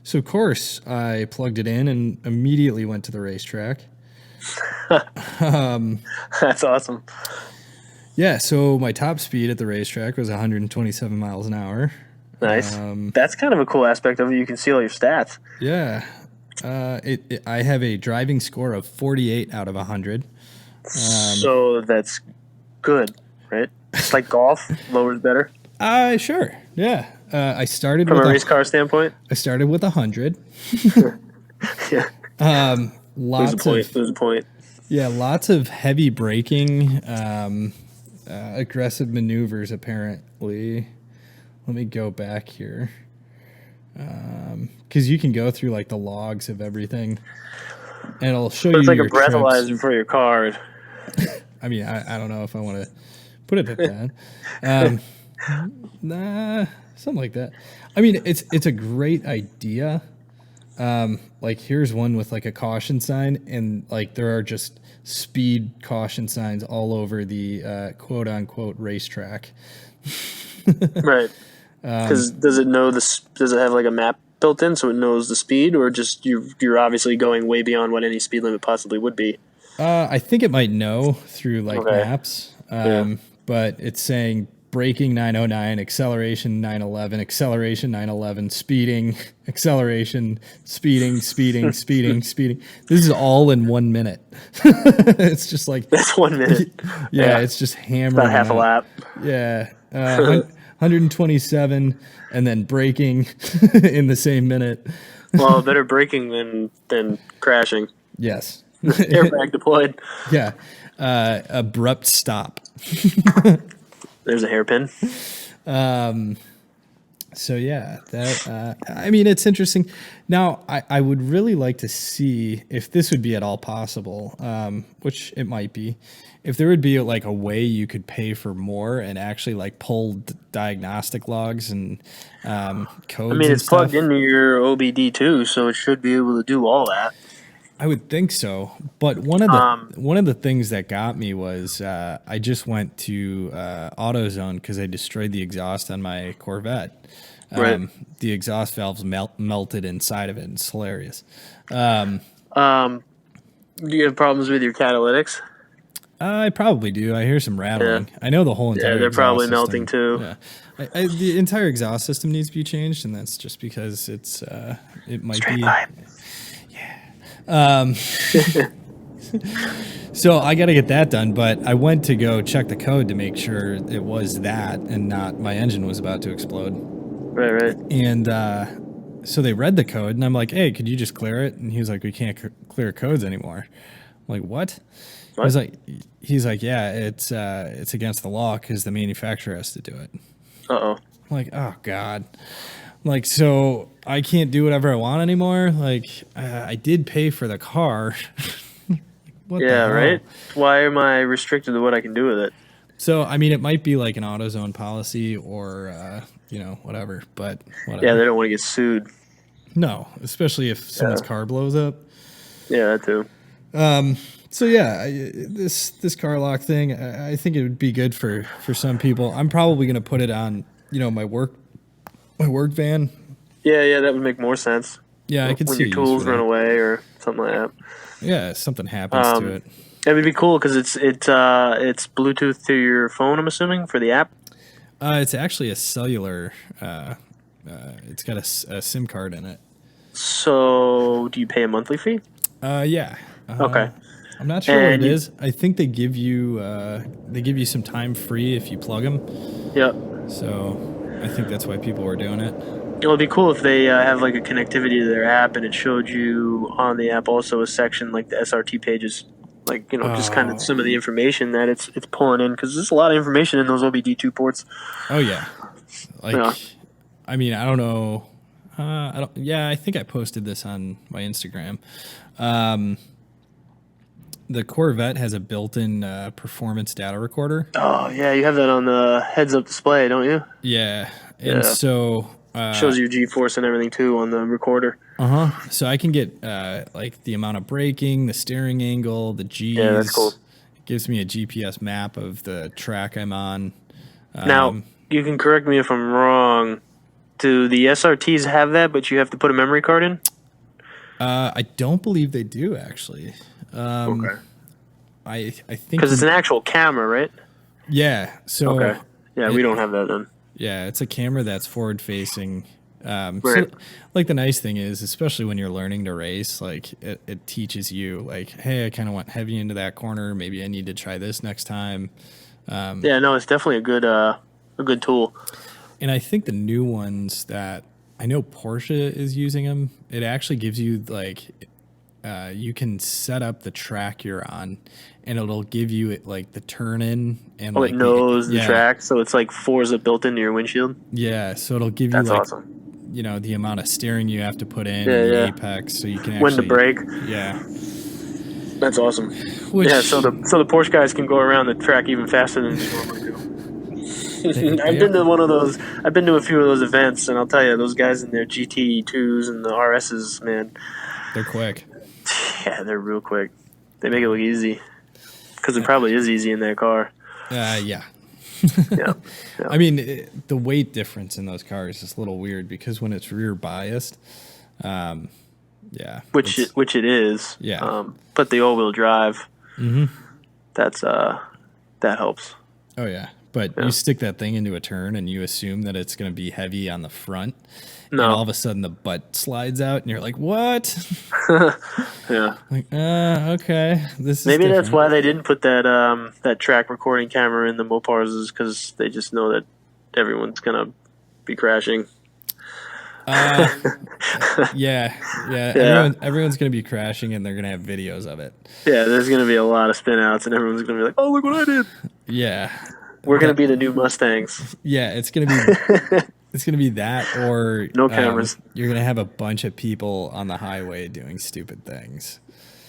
So of course I plugged it in and immediately went to the racetrack. That's awesome. Yeah. So my top speed at the racetrack was 127 miles an hour. Nice. That's kind of a cool aspect of it. You can see all your stats. Yeah. I have a driving score of 48 out of 100. So that's good, right? It's like golf, lower is better. Sure, yeah. I started from with a race car standpoint. I started with 100. Yeah. There's a point. Yeah, lots of heavy braking. aggressive maneuvers, apparently. Let me go back here. Because you can go through like the logs of everything, and it'll show you. It's like a your trips. breathalyzer for your car. I mean, I don't know if I want to put it at that. Nah, something like that. I mean, it's a great idea. Like here's one with like a caution sign, and like there are just speed caution signs all over the quote unquote racetrack. Right. Because does it know does it have like a map built in so it knows the speed, or just you're obviously going way beyond what any speed limit possibly would be? I think it might know through like maps, Yeah. but it's saying braking 909, acceleration 911, acceleration 911, speeding, acceleration, speeding. This is all in 1 minute. It's just like That's 1 minute. yeah, it's just hammering. About half a lap. Yeah, 127, and then braking in the same minute. Well, better braking than crashing. Yes. Airbag deployed. Yeah. Abrupt stop. There's a hairpin. So yeah, that I mean, it's interesting. Now, I would really like to see if this would be at all possible, which it might be, if there would be like a way you could pay for more and actually like pull diagnostic logs and codes. I mean, and it's plugged stuff. into your OBD2, so it should be able to do all that. I would think so, but one of the things that got me was I just went to AutoZone because I destroyed the exhaust on my Corvette. Right. The exhaust valves melted inside of it. It's hilarious. Do you have problems with your catalytics? I probably do. I hear some rattling. Yeah. I know the whole entire. Yeah, they're probably system. melting too. Yeah, the entire exhaust system needs to be changed, and that's just because it might Straight be. pipe. So I got to get that done, but I went to go check the code to make sure it was that and not my engine was about to explode. Right. And so they read the code, and I'm like, hey, could you just clear it? And he was like, we can't clear codes anymore. I'm like, what? I was like, he's like, yeah, it's against the law because the manufacturer has to do it. Uh-oh. I'm like, oh, God. Like, so I can't do whatever I want anymore? Like, I did pay for the car. What the hell? Right? Why am I restricted to what I can do with it? So, I mean, it might be like an AutoZone policy or, whatever, but whatever. Yeah, they don't want to get sued. No, especially if someone's car blows up. Yeah, that too. So, yeah, this car lock thing, I think it would be good for some people. I'm probably going to put it on, my work van. Yeah, that would make more sense. Yeah, I could see when your tools run away or something like that. Yeah, something happens to it. That would be cool because it's Bluetooth to your phone. I'm assuming for the app. It's actually a cellular. It's got a SIM card in it. So, do you pay a monthly fee? Yeah. Okay. I'm not sure what it is. I think they give you some time free if you plug them. Yep. So I think that's why people were doing it. It would be cool if they have like a connectivity to their app, and it showed you on the app also a section like the SRT pages, like just kind of some of the information that it's pulling in, because there's a lot of information in those OBD2 ports. Oh yeah, I mean, I don't know. I think I posted this on my Instagram. The Corvette has a built-in performance data recorder. Oh yeah, you have that on the heads-up display, don't you? Yeah, and so. Shows you G-force and everything too on the recorder. So I can get like the amount of braking, the steering angle, the G's. Yeah, that's cool. It gives me a GPS map of the track I'm on. Now, you can correct me if I'm wrong. Do the SRTs have that, but you have to put a memory card in? I don't believe they do, actually. Okay. I think because it's an actual camera, right? Yeah. So okay. Yeah, we don't have that then. Yeah, it's a camera that's forward facing. Right. So, like the nice thing is, especially when you're learning to race, like it teaches you, like, hey, I kind of went heavy into that corner. Maybe I need to try this next time. Yeah, no, it's definitely a good tool. And I think the new ones that I know Porsche is using them, it actually gives you like you can set up the track you're on, and it'll give you it like the turn in and it knows the track, so it's like Forza built into your windshield. Yeah, so it'll give you That's like awesome. the amount of steering you have to put in, and the apex, so you can when to brake. Yeah, that's awesome. So the Porsche guys can go around the track even faster than they normally do. I've been to one of those. I've been to a few of those events, and I'll tell you, those guys in their GT2s and the RSs, man, they're quick. Yeah, they're real quick. They make it look easy, because it probably is easy in their car. Yeah. I mean, the weight difference in those cars is a little weird because when it's rear biased, which it is. Yeah. But the all-wheel drive, mm-hmm. that helps. Oh yeah. But you stick that thing into a turn and you assume that it's going to be heavy on the front. No. And all of a sudden the butt slides out and you're like, what? Yeah. Like, okay. This is Maybe different. that's why they didn't put that track recording camera in the Mopars, is because they just know that everyone's going to be crashing. Yeah. Everyone's going to be crashing and they're going to have videos of it. Yeah, there's going to be a lot of spin outs and everyone's going to be like, oh, look what I did. Yeah. We're going to be the new Mustangs. Yeah, it's going to be that, or no cameras. You're going to have a bunch of people on the highway doing stupid things.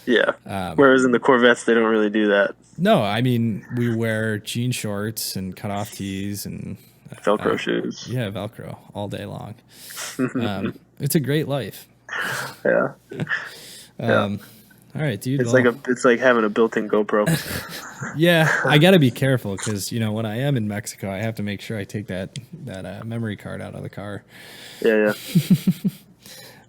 Yeah. Whereas in the Corvettes, they don't really do that. No, I mean, we wear jean shorts and cut-off tees and Velcro shoes. Yeah, Velcro all day long. It's a great life. Yeah. All right, dude. It's like having a built-in GoPro. Yeah, I got to be careful because when I am in Mexico, I have to make sure I take that memory card out of the car. Yeah.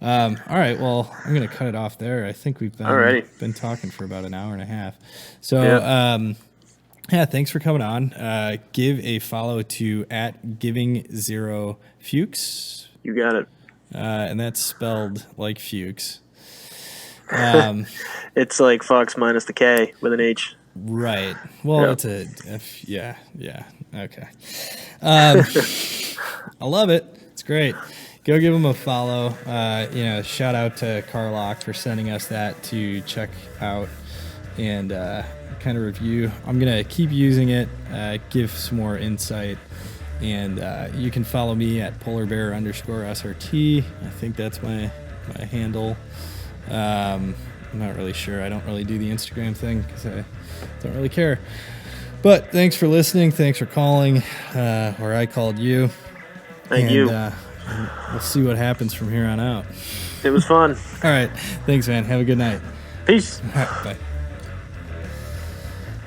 All right, well, I'm gonna cut it off there. I think we've been talking for about an hour and a half. So, thanks for coming on. Give a follow to @giving0fuchs. You got it. And that's spelled like Fuchs. It's like Fox minus the K with an H. Right. Well, it's a F. Yeah. Okay. I love it. It's great. Go give them a follow. Shout out to Carlock for sending us that to check out and kind of review. I'm going to keep using it, give some more insight. And you can follow me at polarbear_SRT. I think that's my handle. I'm not really sure. I don't really do the Instagram thing because I don't really care. But thanks for listening. Thanks for calling, or I called you. Thank you. We'll see what happens from here on out. It was fun. All right. Thanks, man. Have a good night. Peace. All right, bye.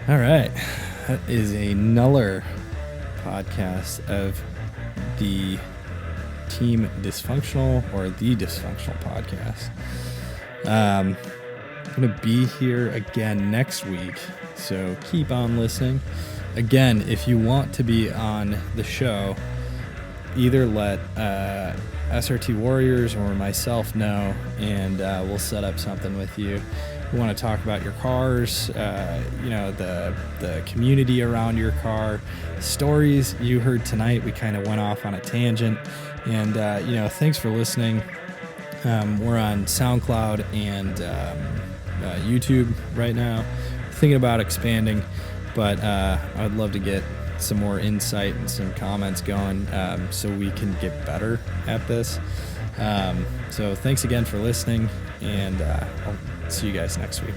All right. That is another podcast of the Team Dysfunctional, or the Dysfunctional Podcast. I'm going to be here again next week, so keep on listening. Again, if you want to be on the show, either let SRT Warriors or myself know, and we'll set up something with you. We want to talk about your cars, the community around your car, stories you heard tonight. We kind of went off on a tangent, and thanks for listening. We're on SoundCloud and YouTube right now. Thinking about expanding, but I'd love to get some more insight and some comments going so we can get better at this. So thanks again for listening, and I'll see you guys next week.